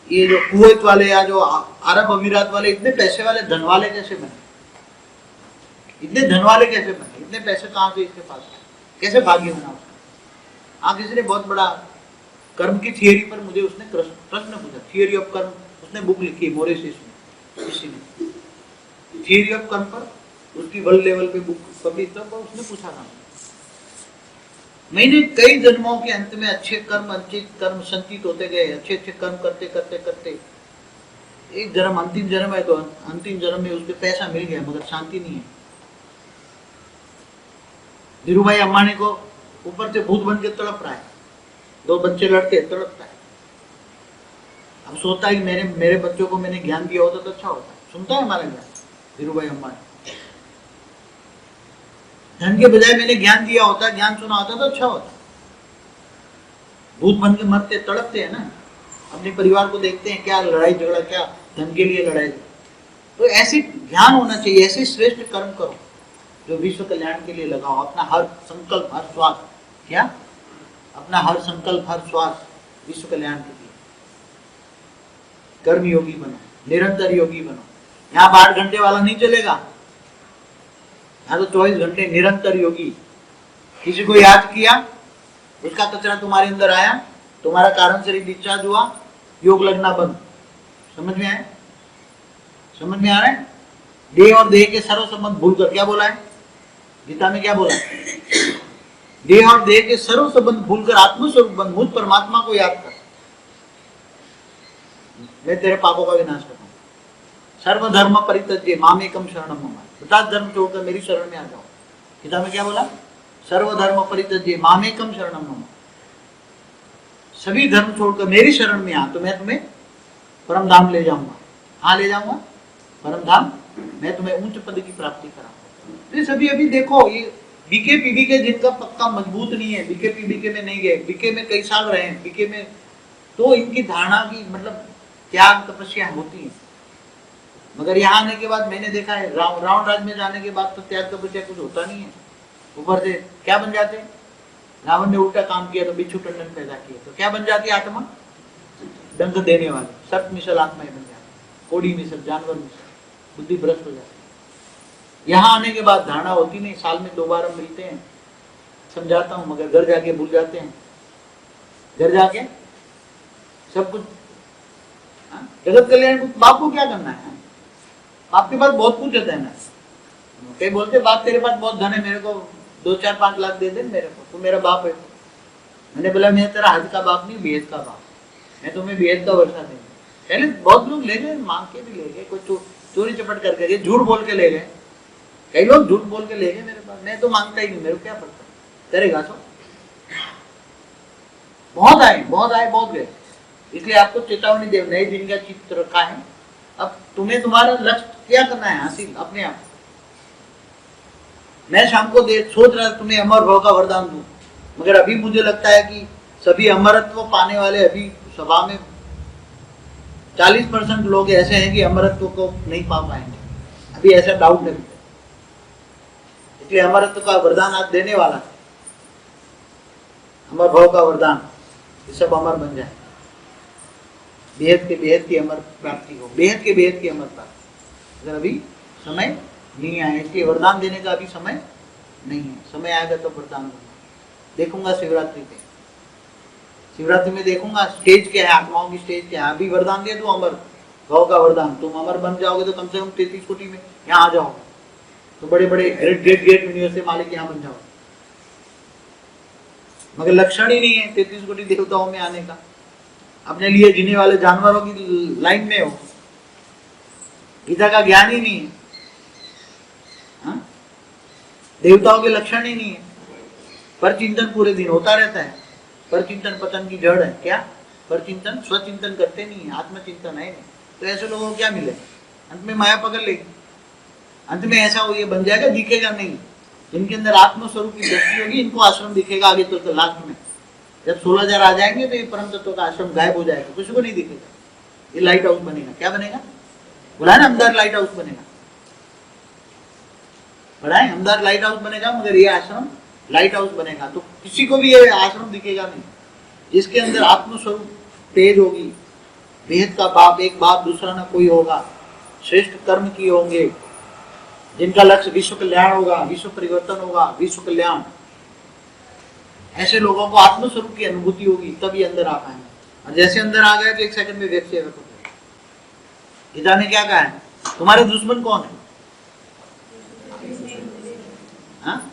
ये जो कुवैत वाले या जो अरब अमीरात वाले इतने पैसे वाले धन वाले कैसे बने, इतने धन वाले कैसे बने, इतने पैसे कहाँ से इसके पास, कैसे भाग्य बना उसका? हाँ, किसी ने बहुत बड़ा कर्म की थियरी पर मुझे उसने प्रश्न पूछा, थियरी ऑफ कर्म, उसने बुक लिखी है मोरेसिस में, किसी ने थियरी ऑफ कर्म पर उसकी वर्ल्ड लेवल पे बुक पब्लिश, तब उसने पूछा था मैंने कई जन्मों के अंत में अच्छे कर्म संचित होते गए, अच्छे अच्छे कर्म करते करते करते एक जन्म अंतिम जन्म है तो अंतिम जन्म में उसको पैसा मिल गया मगर शांति नहीं है। धीरूभाई अंबानी को ऊपर से भूत बन के तड़प रहा है, दो बच्चे लड़ते तड़पता है। अब सोचता है कि मेरे बच्चों को मैंने ज्ञान दिया होता तो अच्छा होता। सुनता है हमारा ज्ञान धीरूभाई अंबानी, धन के बजाय मैंने ज्ञान दिया होता, ज्ञान सुना होता तो अच्छा होता। भूत बन के मरते तड़पते हैं ना, अपने परिवार को देखते हैं, क्या लड़ाई झगड़ा, क्या धन के लिए लड़ाई। तो ऐसे ध्यान होना चाहिए, ऐसे श्रेष्ठ कर्म करो जो विश्व कल्याण के लिए लगाओ। अपना हर संकल्प, हर श्वास, क्या अपना हर संकल्प, हर श्वास विश्व कल्याण के लिए। कर्म योगी बनो, निरंतर योगी बनो। यहाँ 8 घंटे वाला नहीं चलेगा, यहाँ तो 24 घंटे निरंतर योगी। किसी को याद किया, उसका कचरा तुम्हारे अंदर आया, तुम्हारा कारण शरीर डिस्चार्ज हुआ, योग लगना बंद। समझ में आया? समझ में आ रहा है? देह और देह के सर्व संबंध भूलकर, क्या बोला है गीता में, क्या बोला है? देह और देह के सर्व संबंध भूलकर आत्मस्वरूप बंध मुझ परमात्मा को याद कर, मैं तेरे पापों का विनाश करूंगा। सर्वधर्म परित्यज्य मामेकम शरणम मम, 50 धर्म छोड़कर मेरी शरण में आ जाओ। गीता में क्या बोला? सर्वधर्म परित्यज्य मामेकम शरणम मम, सभी धर्म छोड़कर मेरी शरण में आ तो मैं तुम्हें परम धाम ले जाऊंगा। हाँ ले जाऊंगा परम धाम, मैं तुम्हें उच्च पद की प्राप्ति कराऊंगा। तो सभी अभी देखो, ये बीके पीबीके जिनका पक्का मजबूत नहीं है, बीके पीबीके में नहीं गए, बीके में कई साल रहे हैं, बीके में तो इनकी धारणा की मतलब त्याग तपस्या होती है। मगर यहाँ आने के बाद मैंने देखा है, रावण राज में जाने के बाद तो त्याग तपस्या कुछ होता नहीं है। ऊपर से क्या बन जाते हैं? रावण ने उल्टा काम किया तो बिच्छू टंडन पैदा किया, तो क्या बन जाती है आत्मा? डंक देने वाले, सर्प मिसल आत्माएं बन जाती, कोड़ी मिसल, जानवर मिसल, बुद्धि भ्रष्ट हो जाती। यहाँ आने के बाद धारणा होती नहीं, साल में 2 बार हम मिलते हैं, समझाता हूँ, मगर घर जाके भूल जाते हैं। घर जाके सब कुछ जगत कल्याण को बाप को क्या करना है? आपके पास बहुत कुछ है ना। कई बोलते बाप तेरे पास बहुत धन है, मेरे को 2-4-5 लाख दे दे मेरे को, तू मेरा बाप है। मैंने बोला मैं तेरा हज का बाप नहीं, बेहद का बाप, मैं तुम्हें बेहद का वर्षा देंगे। पहले बहुत लोग ले गए, मांग के भी ले गए, कोई चोरी चपट करके गए, झूठ बोल के ले गए, कई लोग झूठ बोल के ले गए मेरे पास। मैं तो मांगता ही नहीं, मेरे को क्या पड़ता, करेगा तो। बहुत आए बहुत गए। इसलिए आपको चेतावनी दे, नए दिन का चित्र रखा है। अब तुम्हें तुम्हारा लक्ष्य क्या करना है हासिल अपने आप। मैं शाम को सोच रहा तुम्हें अमर भाव का वरदान दूं, मगर अभी मुझे लगता है कि सभी अमरत्व पाने वाले अभी सभा में 40% लोग ऐसे हैं कि अमरत्व को नहीं पा पाएंगे, अभी ऐसा डाउट है। इसलिए अमरत्व का वरदान आज देने वाला है, अमर भाव का वरदान, ये सब अमर बन जाए, बेहद की अमर प्राप्ति हो, बेहद की अमर प्राप्ति। अगर अभी समय नहीं आया, इसलिए वरदान देने का अभी समय नहीं है, समय आएगा तो वरदान दूंगा। देखूंगा शिवरात्रि पे, शिवरात्रि में देखूंगा स्टेज क्या है, आत्माओं की स्टेज क्या है। अभी वरदान दे दूं अमर भाव का वरदान, तुम अमर बन जाओगे तो कम से कम 33 कोटि में यहाँ आ जाओगे, तो बड़े बड़े ग्रेट यूनिवर्स मालिक यहाँ बन जाओगे। मगर लक्षण ही नहीं है 33 कोटि देवताओं में आने का, अपने लिए जीने वाले जानवरों की लाइन में हो, गीता का ज्ञान ही नहीं है, हाँ? देवताओं के लक्षण ही नहीं है। पर चिंतन पूरे दिन होता रहता है, पर चिंतन पतन की जड़ है। क्या पर चिंतन, स्वचिंतन करते नहीं है, आत्मचिंतन है नहीं, तो ऐसे लोगों को क्या मिले, अंत में माया पकड़ लेगी। अंत में ऐसा हो ये बन जाएगा, दिखेगा नहीं। जिनके अंदर आत्मस्वरूप की दृष्टि होगी इनको आश्रम दिखेगा आगे चलकर, लास्ट में जब 16,000 आ जाएंगे तो ये परम तत्व का आश्रम गायब हो जाएगा, किसी को नहीं दिखेगा। ये लाइट हाउस बनेगा। क्या बनेगा, बोला ना हमदार लाइट हाउस बनेगा, बढ़ाए हमदार लाइट हाउस बनेगा, मगर ये आश्रम लाइट हाउस बनेगा तो किसी को भी ये आश्रम दिखेगा नहीं। जिसके अंदर आत्मस्वरूप तेज होगी, बेहद का बाप, एक बाप दूसरा ना कोई होगा, श्रेष्ठ कर्म किए होंगे, जिनका लक्ष्य विश्व कल्याण होगा, विश्व परिवर्तन होगा, विश्व कल्याण, ऐसे लोगों को आत्मस्वरूप की अनुभूति होगी, तभी अंदर आ पाएंगे। और जैसे अंदर आ गए तो 1 सेकंड में व्यक्ति हो गए। गीता ने क्या कहा है, तुम्हारे दुश्मन कौन है? हाँ?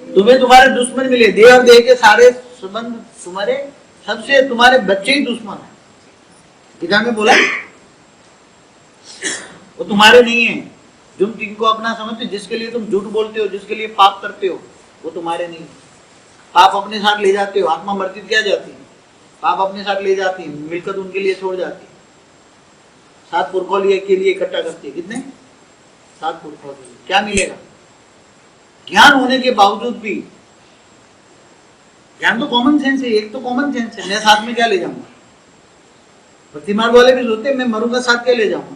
तुम्हें तुम्हारे दुश्मन मिले, देह और देह के सारे संबंध तुम्हारे, सबसे तुम्हारे बच्चे ही दुश्मन है। गीता में बोला वो तुम्हारे नहीं है, तुम जिनको अपना समझते, जिसके लिए तुम झूठ बोलते हो, जिसके लिए पाप करते हो, वो तुम्हारे नहीं। पाप अपने साथ ले जाते हो, आत्मा मरती क्या जाती है, पाप अपने साथ ले जाती है, मिलकत उनके लिए छोड़ जाती है। 7 पुरखों के लिए इकट्ठा करती है, कितने 7 पुरखों के लिए। क्या मिलेगा, ज्ञान होने के बावजूद भी, ज्ञान तो कॉमन सेंस है, एक तो कॉमन सेंस है, मैं साथ में क्या ले जाऊंगा। भक्ति मार्ग वाले भी सोचते हैं मैं मरूंगा साथ क्या ले जाऊंगा,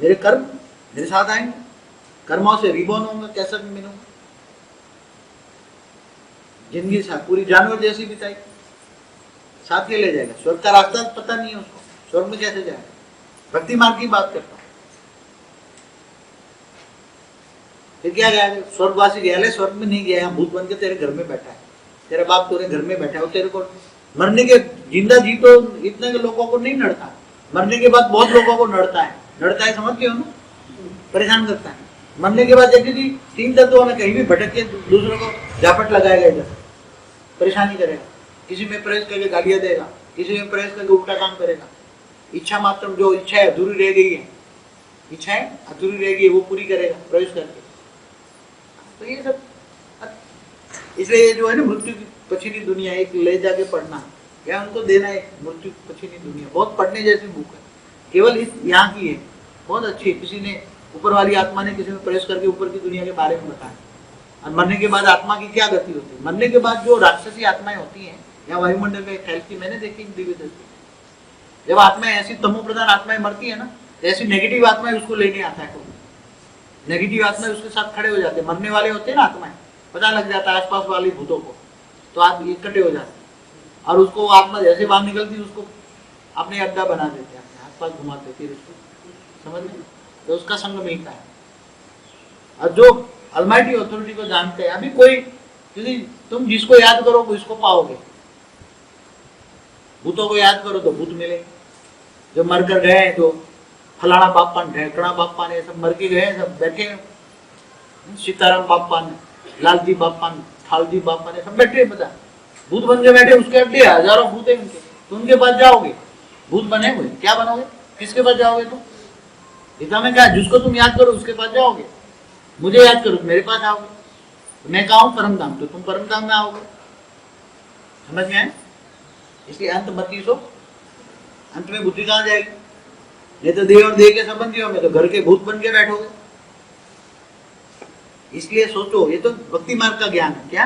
मेरे कर्म मेरे साथ आएंगे, कर्मों से रिबॉर्न होऊंगा, कैसे भी मिलूंगा। जिंदगी साथ पूरी जानवर जैसी बिताई, साथ के ले जाएगा। स्वर्ग का रास्ता पता नहीं है उसको, स्वर्ग में कैसे जाएगा। भक्ति मार्ग की बात करता हूं, फिर क्या गया, स्वर्गवासी गया, स्वर्ग में नहीं गया, भूत बन के तेरे घर में बैठा है, तेरा बाप तेरे घर में बैठा है, वो तेरे को मरने के, जिंदा जी तो इतने लोगों को नहीं नड़ता, मरने के बाद बहुत लोगों को नड़ता है, समझते हो ना, परेशान करता है। मरने के बाद देखिए कि 3 तत्वों में कहीं भी भटक के दूसरों को झापट लगाएगा, इधर परेशानी करेगा, किसी में प्रवेश करके गालियां देगा, किसी में प्रवेश करके उल्टा काम करेगा। इच्छा मात्र, जो इच्छा है अधूरी रह गई है, इच्छाएं अधूरी रह गई, वो पूरी करेगा प्रवेश करके। तो ये सब, इसलिए जो है ना, मृत्यु की पछीनी दुनिया, एक ले जाके पढ़ना या उनको देना, एक मृत्यु पछीनी दुनिया, बहुत पढ़ने जैसी बुक है, केवल इस यहाँ की है, बहुत अच्छी है। किसी ने, ऊपर वाली आत्मा ने किसी में प्रवेश करके ऊपर की दुनिया के बारे में बताया। और मरने के बाद आत्मा की क्या गति होती है, मरने के बाद जो राक्षसी आत्माएं होती हैं या वायुमंडल में फैलती, मैंने देखी दिव्य दृष्टि, जब आत्माएं ऐसी तमो प्रधान आत्माएं मरती है ना, ऐसी नेगेटिव आत्माएं उसको लेने आता है, नेगेटिव आत्माएं उसके साथ खड़े हो जाते हैं। मरने वाले होते हैं ना आत्माएं, पता लग जाता है आसपास वाली भूतों को, तो आप इकट्ठे हो जाते हैं और उसको आत्मा जैसे बाहर निकलती उसको अपने अड्डा बना देते हैं, आसपास घुमाते, फिर उसको समझ में, तो उसका संग मिलता है। और जो अलमाइटी अथॉरिटी को जानते हैं, अभी कोई, क्योंकि तुम जिसको याद करो वो इसको पाओगे, भूतों को याद करो तो भूत मिलेंगे, जो मर कर गए, जो फलाना बापा ढेकड़ा बापा ने सब मर के गए, सब बैठे, सीताराम बापा ने लालजी बापा, थालजी बापा ने सब बैठे बता, भूत बन के बैठे, उसके अड्डे हजारों भूत है उनके, तो उनके पास जाओगे, भूत बने हुए क्या बनोगे, किसके पास जाओगे तुम? गीता में क्या, जिसको तुम याद करो उसके पास जाओगे, मुझे याद करो तो मेरे पास आओगे, तो मैं कहा हूं परम धाम, तो तुम परम धाम में आओगे। समझ में आए? इसलिए अंत मत की सो, अंत में बुद्धि कहां जाएगी? नहीं तो देह और देह के संबंधियों में तो घर के भूत बन के बैठोगे। इसलिए सोचो, ये तो भक्ति मार्ग का ज्ञान है। क्या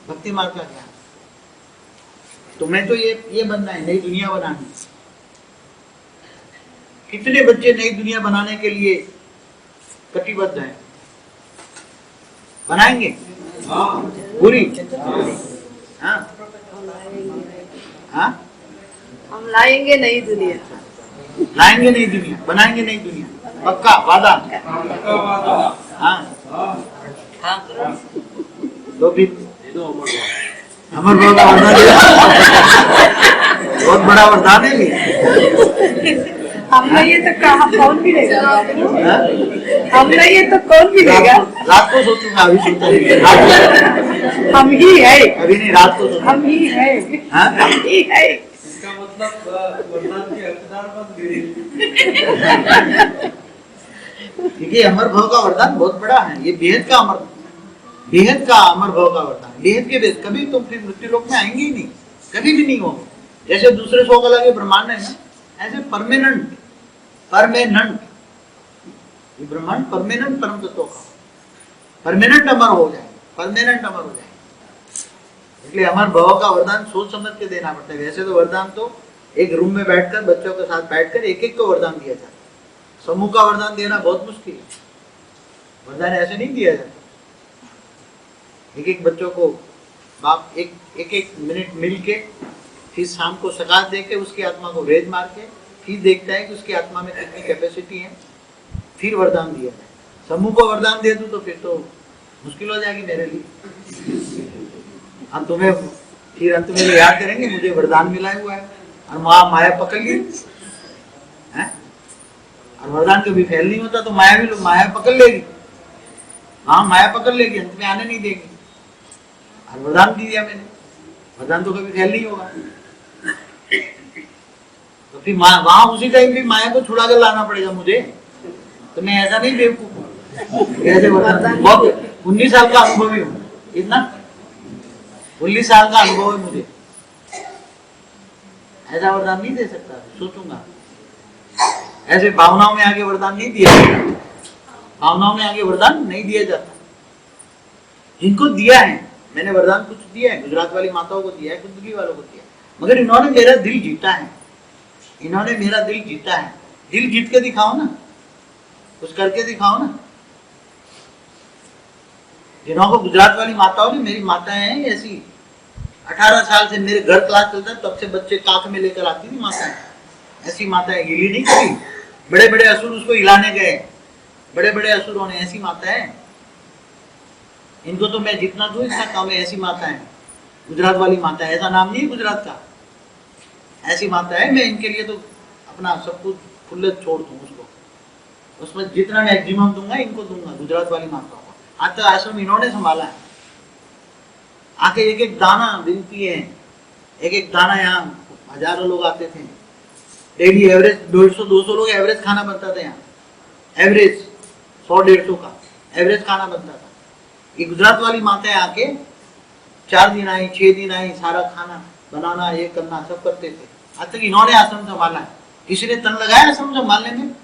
भक्ति मार्ग का ज्ञान? तुम्हें तो ये बनना है, नई दुनिया बनानी। कितने बच्चे नई दुनिया बनाने के लिए कटिबद्ध हैं? बनाएंगे पूरी? हाँ हाँ, हम लाएंगे नई दुनिया, लाएंगे नई दुनिया, बनाएंगे नई दुनिया, पक्का वादा। हाँ तो फिर अमर भाव का वरदान बहुत बड़ा वरदान है ये। हमने ये तो कहा, कौन मिलेगा? हमने ये तो कौन मिलेगा? रात को सोचूंगा, अभी सोचता नहीं। हम ही है, अभी नहीं, रात को सोचूंगा। हम ही है, हम ही है। इसका मतलब वरदान के हकदार बन गए। देखिए अमर भाव का वरदान बहुत बड़ा है, ये बेहद का अमर भाव का वरदान। बेहद के बेहद, कभी तुम फिर मृत्यु लोक में आएंगे ही नहीं, कभी भी नहीं हो। जैसे दूसरे 100 कला के ब्रह्मांड है ना, ऐसे परमानेंट ये ब्रह्मांड परमानेंट परम तत्व का परमानेंट अमर हो जाए, परमानेंट अमर हो जाए। इसलिए अमर भाव का वरदान सोच समझ के देना पड़ता है। वैसे तो वरदान तो एक रूम में बैठकर बच्चों के साथ बैठकर एक एक को वरदान दिया जाता है। समूह का वरदान देना बहुत मुश्किल है। वरदान ऐसे नहीं दिया जाता। एक एक बच्चों को बाप एक मिनट मिल के, फिर शाम को सकाश दे के उसकी आत्मा को वेद मार के, फिर देखता है कि उसकी आत्मा में कितनी कैपेसिटी है, फिर वरदान दिया जाए। समूह को वरदान दे दूं तो फिर तो मुश्किल हो जाएगी मेरे लिए। हम तुम्हें फिर अंत में याद करेंगे मुझे वरदान मिला हुआ है और माया पकड़ ली है, और वरदान कभी फेल नहीं होता तो माया पकड़ लेगी। हाँ, माया पकड़ लेगी, अंत में आने नहीं देगी। और वरदान दिया मैंने, वरदान तो कभी फेल नहीं होगा। तो फिर वहां उसी टाइम भी माया को छुड़ा कर लाना पड़ेगा मुझे। तो मैं ऐसा नहीं बेवकूफ हूँ, कैसे वरदान, बहुत 19 साल का अनुभवी हूँ। इतना 19 साल का अनुभव है मुझे, ऐसा वरदान नहीं दे सकता। सोचूंगा ऐसे भावनाओं में आगे वरदान नहीं दिया जाता, भावनाओं में आगे वरदान नहीं दिया जाता। जिनको दिया है मैंने वरदान, कुछ दिया है, गुजरात वाली माताओं को दिया है, कुंडली वालों को दिया है, मगर इन्होंने मेरा दिल जीता है, इन्होंने मेरा दिल जीता है। दिल जीत के दिखाओ ना, कुछ करके दिखाओ ना। जिन्हों को गुजरात वाली माताओं ने, मेरी माताएं हैं ऐसी, 18 साल से मेरे घर क्लास चलता तब से बच्चे काख में लेकर आती थी माताएं। ऐसी माताएं हिली नहीं करी, बड़े बड़े असुर उसको हिलाने गए, बड़े बड़े असुरों ने, ऐसी माताएं। इनको तो मैं जितना दूं इतना कम है। ऐसी माताएं गुजरात वाली माता है, ऐसा नाम नहीं है गुजरात का, ऐसी माता है। मैं इनके लिए तो अपना सब कुछ खुले छोड़ दूं उसको, उसमें जितना मैक्सिमम दूंगा इनको दूंगा, गुजरात वाली माताओं को। आज तक आश्रम इन्होंने संभाला है। आके एक एक दाना बिनती है, एक एक दाना। यहाँ हजारों लोग आते थे डेली, एवरेज 150-200 लोग एवरेज खाना बनता था यहाँ, एवरेज 100-150 का एवरेज खाना बनता था। ये गुजरात वाली माताएं आके 4 दिन आई, 6 दिन आई, सारा खाना बनाना, ये करना सब करते थे। आज तक इन्होंने आश्रम संभाला है। किसी ने तन लगाया आश्रम संभालने में?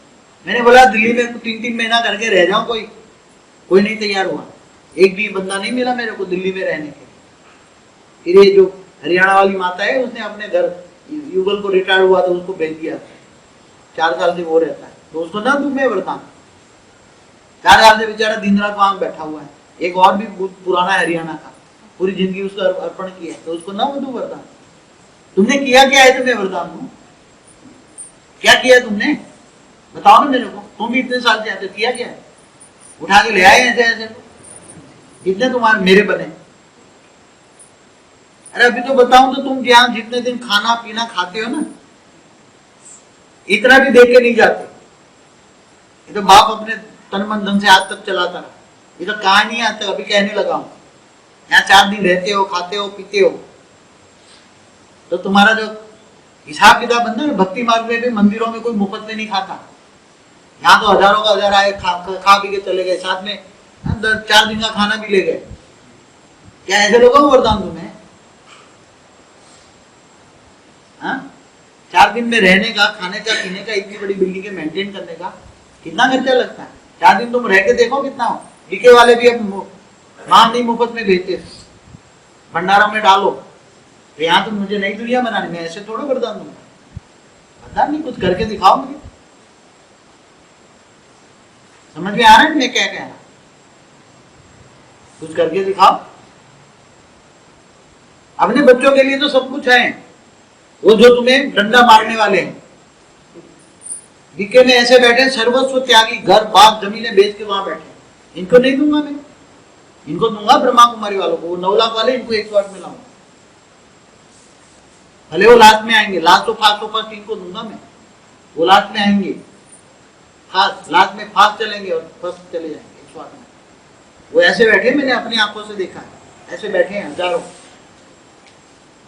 मैंने बोला दिल्ली में 3-3 महीना करके रह जाऊं, कोई नहीं तैयार हुआ। एक भी बंदा नहीं मिला मेरे को दिल्ली में रहने के लिए। फिर ये जो हरियाणा वाली माता है उसने अपने घर, युगल को रिटायर हुआ था उसको भेज दिया, 4 साल से वो रहता है, तो उसको ना दूं मैं वरदान। 4 साल से बेचारा दिन रात वहां बैठा हुआ है। एक और भी पुराना हरियाणा का, पूरी जिंदगी उसको अर्पण किया है, तो उसको ना वो दूं वरदान। तुमने किया क्या है तो मैं वरदान दूं? क्या किया तुमने बताओ ना मेरे को। तुम भी इतने साल से आते, किया क्या है? उठा के ले आए ऐसे ऐसे जितने तुम्हारे मेरे बने। अरे अभी तो बताऊं तो तुम यहाँ जितने दिन खाना पीना खाते हो ना, इतना भी देख के नहीं जाते। ये तो बाप अपने तन मन धन से आज तक चलाता रहा, ये तो कहा नहीं आता, अभी कहने लगा हूं। यहाँ 4 दिन रहते हो, खाते हो, पीते हो, तो तुम्हारा जो हिसाब किताब बनता है ना, भक्ति मार्ग में भी मंदिरों में कोई मुफ्त में नहीं खाता। यहाँ तो हजारों का हजार आए, खा पी के चले गए, साथ में 4 दिन का खाना भी ले गए। क्या ऐसे लोगों को वरदान दूं मैं? 4 दिन में रहने का, खाने का, पीने का, इतनी बड़ी बिल्डिंग मेंटेन करने का कितना खर्चा लगता है? 4 दिन तुम रह के देखो कितना हो। डीके वाले भी अब मां नहीं मुफ्त में भेजते, भंडारा में डालो। तो यहाँ तो मुझे नई दुनिया बनानी, मैं ऐसे थोड़ा वरदान दूंगा। वरदान नहीं, कुछ करके दिखाओ मुझे। समझ में आ रहा है मैं क्या कह रहा? कुछ करके दिखाओ। अपने बच्चों के लिए तो सब कुछ है, वो जो तुम्हें डंडा मारने वाले हैं, डीके में ऐसे बैठे सर्वस्व त्यागी, घर बाग जमीनें बेच के वहां बैठे, इनको नहीं दूंगा मैं। इनको दूंगा ब्रह्मा कुमारी वालों को, वो 9 लाख वाले, इनको 108 में लाऊंगा। भले वो लास्ट में आएंगे, लास्ट तो फर्स्ट इनको दूंगा मैं, वो लास्ट में आएंगे, खास लास्ट में फास्ट चलेंगे और फर्स्ट चले जाएंगे 108 में। वो ऐसे बैठे, मैंने अपनी आंखों से देखा है, ऐसे बैठे हैं हजारों।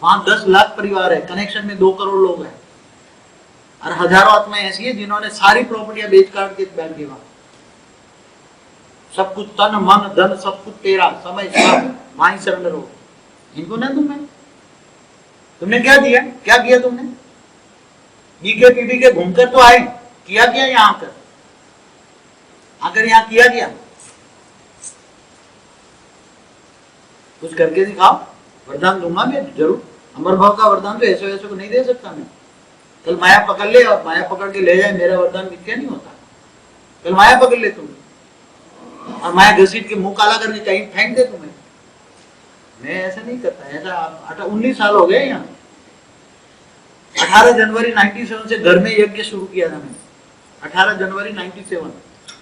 वहां 10 लाख परिवार है, कनेक्शन में 2 करोड़ लोग हैं, और हजारों आत्माएं ऐसी है जिन्होंने सारी प्रॉपर्टियां बेच काट के बैठ गए वहां। सब कुछ, तन मन धन सब कुछ तेरा, समय सब वहां ही सरेंडर हो। इनको ना दूं मैं। तुमने क्या दिया? क्या किया तुमने? बीके पीपी के घूमकर तो आए, किया क्या यहाँ आकर यहाँ किया क्या? कुछ करके दिखाओ। वरदान दूंगा मैं जरूर, अमर भाव का वरदान तो ऐसे वैसे को नहीं दे सकता मैं। कल माया पकड़ ले और माया पकड़ के ले जाए, मेरा वरदान मिथ्या नहीं होता। कल माया पकड़ ले तुम और माया घसीट के मुंह काला करके कहीं फेंक दे तुम्हें। मैं ऐसा नहीं करता। ऐसा 19 साल हो गए यहाँ। 18 जनवरी 97 से घर में यज्ञ शुरू किया था मैंने। 18 जनवरी 97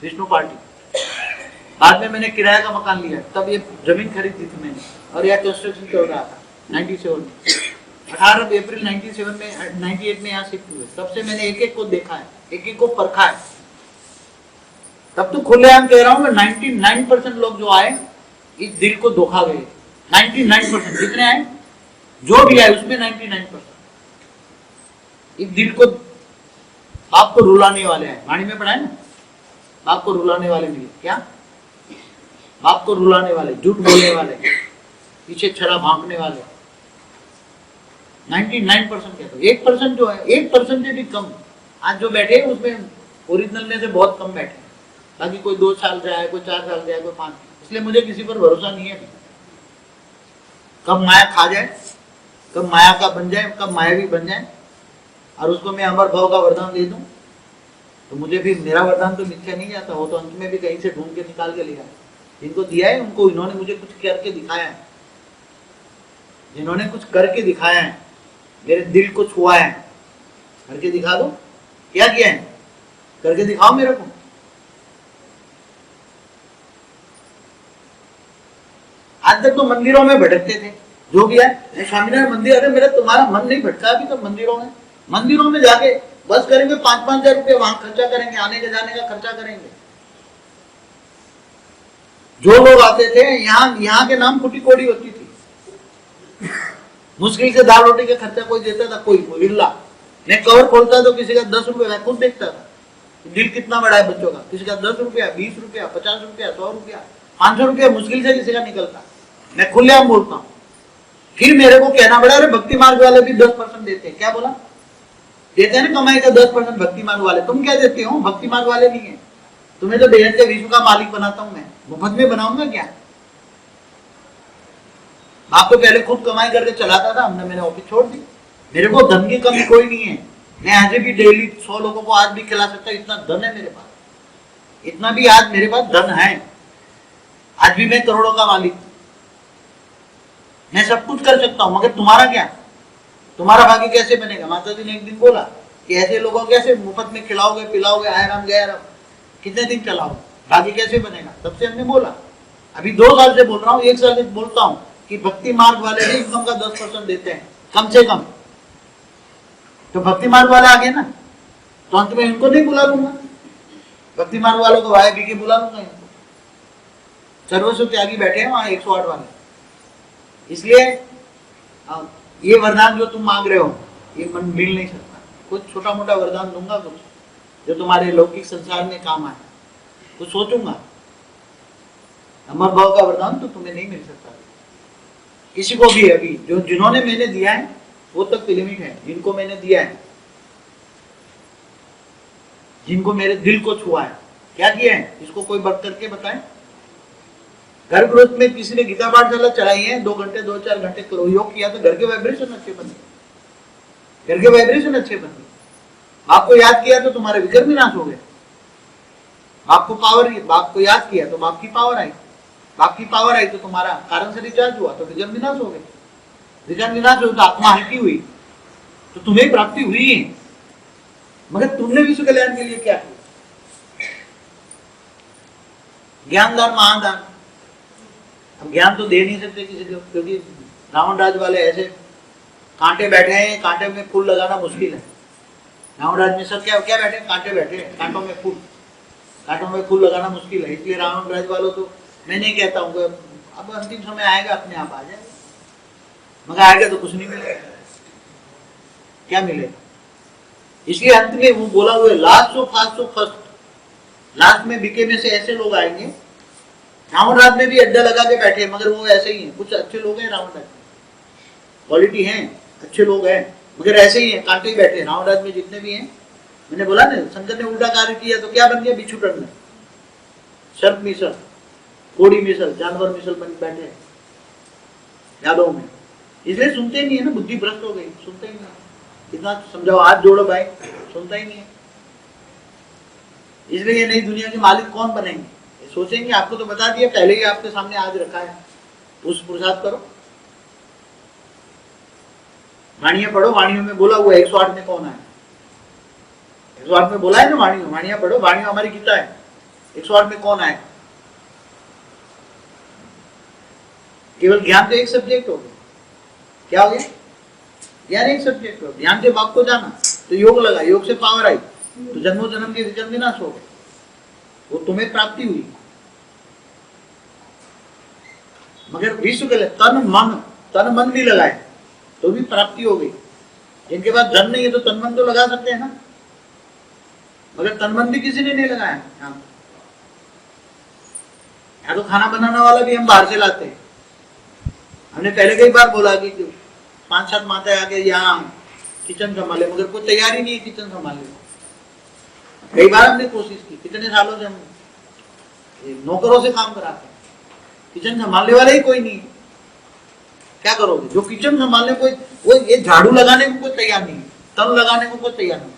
विष्णु पार्टी। बाद में मैंने किराए का मकान लिया, तब ये जमीन खरीदी थी मैंने, और यह कंस्ट्रक्शन चल रहा था 97 में। 18 अप्रैल 97 में 98 में यहाँ शिफ्ट हुए। तब से मैंने एक एक को देखा है, एक एक को परखा है। तब तो खुलेआम कह रहा हूँ मैं, 99% लोग जो आए इस दिल को धोखा गए। 99% जितने आए, जो भी आए उसमें 99% इस दिल को, बाप को रुलाने वाले हैं। वाणी में पढ़ा है ना, बाप को रुलाने वाले मिले। क्या? बाप को रुलाने वाले, झूठ बोलने वाले, पीछे छड़ा भांपने वाले। 99% कहते हो। 1% जो है, 1% भी कम आज जो बैठे हैं उसमें ओरिजिनल में से बहुत कम बैठे हैं। बाकी कोई 2 साल से आया, कोई 4 साल से आया, कोई 5। इसलिए मुझे किसी पर भरोसा नहीं है। कब माया खा जाए, कब माया का बन जाए, कब मायावी बन जाए और उसको मैं अमर भाव का वरदान दे दूं, तो मुझे भी मेरा वरदान तो मिथ्या नहीं जाता। हो तो अंत में भी कहीं से ढूंढ के निकाल के लिया। जिनको दिया है उनको, इन्होंने मुझे कुछ करके दिखाया है, जिन्होंने कुछ करके दिखाया है, मेरे दिल को छुआ है। करके दिखा दो। क्या किया है? करके दिखाओ मेरे को। आज तक तो मंदिरों में भटकते थे, जो भी है स्वामीनारायण मंदिर। अरे मेरा तुम्हारा मन नहीं भटका अभी तो मंदिरों में जाके बस करेंगे 5-5 हजार रुपये वहां खर्चा करेंगे, आने के जाने का खर्चा करेंगे। जो लोग आते थे यहाँ के नाम फुटी कोड़ी होती थी। मुश्किल से दाल रोटी का खर्चा कोई देता था, कोई विल्ला। मैं कवर खोलता तो किसी का 10 रुपये, मैं खुद देखता था दिल कितना बड़ा है बच्चों का। किसी का 10 रुपया, 20 रुपया, 50 रुपया, 100 रुपया, 500 रुपया मुश्किल से किसी का निकलता। मैं खुलेआम बोलता हूँ। फिर मेरे को कहना पड़ा, अरे भक्ति मार्ग वाले भी 10% देते हैं। क्या बोला? देते हैं ना कमाई का 10% भक्ति मार्ग वाले। तुम क्या देते हो? भक्ति मार्ग वाले नहीं है। तुम्हें तो बेहद के विश्व का मालिक बनाता हूं मैं, मुफ्त में बनाऊंगा क्या? बाप तो पहले खुद कमाई करके चलाता था, मैंने ऑफिस छोड़ दी। मेरे को धन की कमी कोई नहीं है। मैं आज भी डेली 100 लोगों को आज भी खिला सकता हूँ, इतना धन है मेरे पास। इतना भी आज मेरे पास धन है। आज भी मैं करोड़ों का मालिक, मैं सब कुछ कर सकता हूं। मगर तुम्हारा क्या? तुम्हारा भाग्य कैसे बनेगा? माता जी ने एक दिन बोला कि ऐसे लोगों को कैसे मुफ्त में खिलाओगे पिलाओगे, आए राम गया राम, कितने दिन चलाओगे? भाग्य कैसे बनेगा? तब से हमने बोला। अभी 2 साल से बोल रहा हूँ, 1 साल से बोलता हूँ कि भक्ति मार्ग वाले भी इनकम का 10% देते हैं कम से कम। तो भक्ति मार्ग वाले आ गए ना, तो अंत में इनको नहीं बुला लूंगा। भक्ति मार्ग वालों को भाई भी के बुला लूंगा इनको। सर्वस्व त्यागी बैठे हैं वहां 108 वाले। इसलिए ये वरदान जो तुम मांग रहे हो ये मन मिल नहीं सकता। कुछ छोटा मोटा वरदान दूंगा, कुछ जो तुम्हारे लौकिक संसार में काम आए, कुछ सोचूंगा। अमर भाव का वरदान तो तुम्हें नहीं मिल सकता किसी को भी। अभी जो जिन्होंने मैंने दिया है वो तक लिमिट है। जिनको मैंने दिया है, जिनको मेरे दिल को छुआ है, क्या किया है इसको कोई बढ़ करके बताए। घर गृहस्थ में किसी ने गीता पाठशाला चलाई है, 2 घंटे 2-4 घंटे योग किया तो घर के वाइब्रेशन अच्छे बन गए, घर के वाइब्रेशन अच्छे बन गए। आपको याद किया तो तुम्हारे विकर्म विनाश हो गए। बाप को याद किया तो बाप की पावर आई, बाप की पावर आई तो तुम्हारा कारण से रिचार्ज हुआ तो विकर्म विनाश हो गए। विकर्म विनाश हो तो आत्मा हल्की हुई तो तुम्हें प्राप्ति हुई है। मगर तुमने विश्व कल्याण के लिए क्या किया? ज्ञानदान महादान। अब ज्ञान तो दे नहीं सकते किसी को, क्योंकि रावण राज वाले ऐसे कांटे बैठे हैं, कांटे में फूल लगाना मुश्किल है। रावण राज में सब क्या क्या बैठे, कांटे बैठे, कांटों में फूल लगाना मुश्किल है। इसलिए रावण राज वालों तो मैं नहीं कहता हूँ अब अंतिम समय आएगा अपने आप आ जाएगा, मगर आएगा तो कुछ नहीं मिलेगा। क्या मिलेगा? इसलिए अंत में वो बोला हुआ last of fast of first, last में बीके में से ऐसे लोग आएंगे। रावण राज में भी अड्डा लगा के बैठे, मगर वो ऐसे ही हैं। कुछ अच्छे लोग हैं रावण राज में, क्वालिटी हैं, अच्छे लोग हैं, मगर ऐसे ही हैं, कांटे ही बैठे। रावण राज में जितने भी हैं, मैंने बोला ना शंकर ने उल्टा कार्य किया तो क्या बन गया? बिच्छू टंडन, सर्प मिसल, कोड़ी मिसल, जानवर मिसल बन बैठे यादों में। इसलिए सुनते ही नहीं है ना, बुद्धि भ्रष्ट हो गई, सुनते ही नहीं। कितना समझाओ, हाथ जोड़ो भाई, सुनता ही नहीं है। इसलिए ये नई दुनिया के मालिक कौन बनेंगे? ये सोचेंगे। आपको तो बता दिया पहले ही, आपके सामने आज रखा है। उस पुरुषार्थ करो, वाणियां पढ़ो। वाणियों में बोला हुआ 108 में कौन है? 108 में बोला है ना वाणियों, वाणियां पढ़ो। वाणियों हमारी गीता है। 108 में कौन आए? केवल ज्ञान तो एक सब्जेक्ट हो गया। क्या हो गया? ज्ञान एक सब्जेक्ट हो। ध्यान से बाप को जाना तो योग लगा, योग से पावर आई तो जन्मों जन्म के विकर्म विनाश हो गए, वो तुम्हें प्राप्ति हुई। मगर विश्व के लिए तन मन भी लगाए तो भी प्राप्ति हो गई। जिनके पास धन नहीं है तो तन मन तो लगा सकते हैं ना, मगर तन मन भी किसी ने नहीं लगाया। यहाँ तो खाना बनाने वाला भी हम बाहर से लाते हैं। हमने पहले कई बार बोला कि 5-7 माता आके यहाँ किचन संभाले, मगर कोई तैयारी नहीं है किचन संभालने को। कई बार हमने कोशिश की, कितने सालों से हम नौकरों से काम कराते हैं, किचन संभालने वाला ही कोई नहीं है। क्या करोगे? जो किचन संभालने को, वो ये झाड़ू लगाने को कोई तैयार नहीं है, तन लगाने को कोई तैयार नहीं।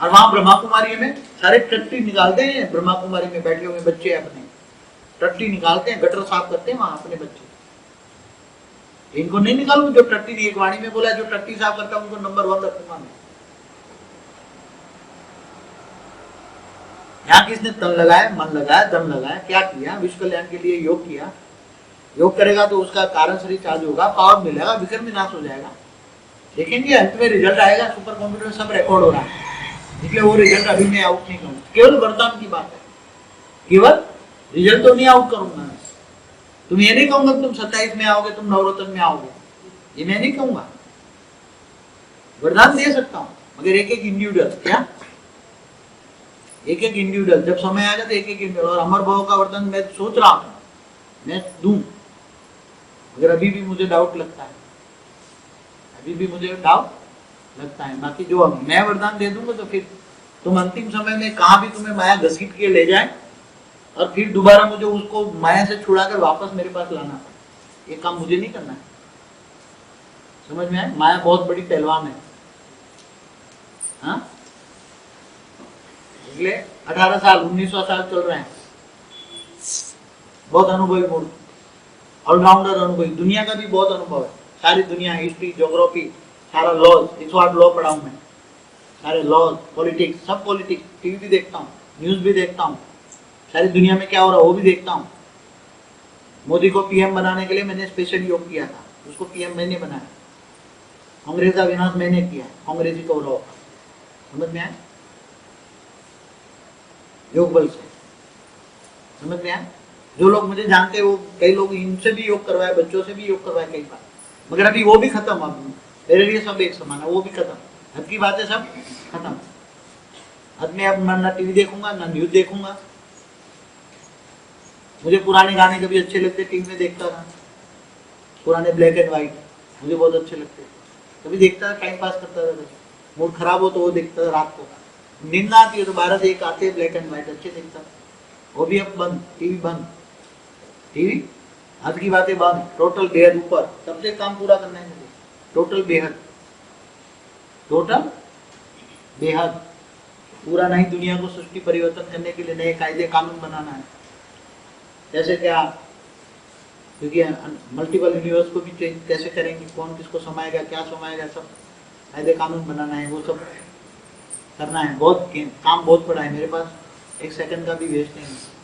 और वहां ब्रह्मा कुमारी में सारे टट्टी निकालते हैं। ब्रह्मा कुमारी में बैठे हुए बच्चे अपने टट्टी निकालते हैं, गटर साफ करते हैं वहां अपने बच्चे। इनको नहीं निकालूं जो टट्टी नहीं। एक वाणी में बोला जो टट्टी साफ करता है उनको नंबर 1 रखूंगा मैं। यहाँ किसने तन लगाया, मन लगाया, दम लगाया, क्या किया? विश्व कल्याण के लिए योग किया। योग करेगा तो उसका कारण शरीर चार्ज होगा, पावर मिलेगा, विकर्म विनाश हो जाएगा। देखेंगे अंत में रिजल्ट आएगा। सुपर कंप्यूटर सब रिकॉर्ड हो रहा है, इसलिए वो रिजल्ट अभी मैं आउट नहीं करूंगा। केवल वरदान की बात है, केवल रिजल्ट तो नहीं आउट करूंगा। तुम ये नहीं कहूंगा तुम 27 में आओगे, तुम नवरत्न में आओगे, ये मैं नहीं कहूंगा। वरदान दे सकता हूं, मगर एक एक इंडिविजुअल, क्या एक एक इंडिविजुअल जब समय आएगा तो एक एक इंडिविजुअल। और अमर भाव का वरदान मैं सोच रहा हूं मैं दूं, मगर अभी भी मुझे डाउट लगता है, अभी भी मुझे डाउट लगता है। बाकी जो मैं वरदान दे दूंगा तो फिर तुम अंतिम समय में कहां भी तुम्हें माया घसीट के ले जाए और फिर दोबारा मुझे उसको माया से छुड़ाकर वापस मेरे पास लाना पड़े, ये काम मुझे नहीं करना है। समझ में आए? माया बहुत बड़ी पहलवान है। हाँ, इसलिए 18 साल 19वां साल चल रहे हैं, बहुत अनुभवी मूर्ख, ऑलराउंडर अनुभवी। दुनिया का भी बहुत अनुभव है, सारी दुनिया, हिस्ट्री, ज्योग्राफी, सारा लॉज, 108 लॉ पढ़ा हूं मैं, सारे लॉज, पॉलिटिक्स, सब पॉलिटिक्स, टीवी भी देखता हूँ, न्यूज भी देखता हूँ, सारी दुनिया में क्या हो रहा है वो भी देखता हूँ। मोदी को पीएम बनाने के लिए मैंने स्पेशल योग किया था, उसको पीएम मैंने बनाया। कांग्रेस का विनाश मैंने किया, कांग्रेसी कौरव का। समझ में आया? योग बल से समझ रहे हैं? जो लोग मुझे जानते हैं वो कई लोग इनसे भी योग करवाए, बच्चों से भी योग करवाए कई बार, मगर अभी वो भी खत्म। अब मेरे लिए सब एक समान है, वो भी खत्म। हद की बातें सब खत्म। हद में अब ना टीवी देखूंगा ना न्यूज देखूंगा। मुझे पुराने गाने कभी अच्छे लगते, टीवी में देखता था, पुराने ब्लैक एंड व्हाइट मुझे बहुत अच्छे लगते, कभी देखता था, टाइम पास करता था। मूड खराब हो तो वो देखता था, रात को नींद आती है तो 12 से 1 आते हैं ब्लैक एंड व्हाइट, अच्छे देखता था। वो भी अब बंद, टीवी बंद, टीवी हद की बातें बंद, टोटल बेहद ऊपर। सबसे काम पूरा करना है मुझे, टोटल बेहद, टोटल बेहद पूरा नहीं। दुनिया को सृष्टि परिवर्तन करने के लिए नए कायदे कानून बनाना है। जैसे क्या, क्योंकि मल्टीपल यूनिवर्स को भी चेंज कैसे करेंगे, कौन किसको समाएगा, क्या समाएगा, सब कायदे कानून बनाना है, वो सब करना है। बहुत काम बहुत पड़ा है मेरे पास, 1 सेकंड का भी वेस्ट नहीं है।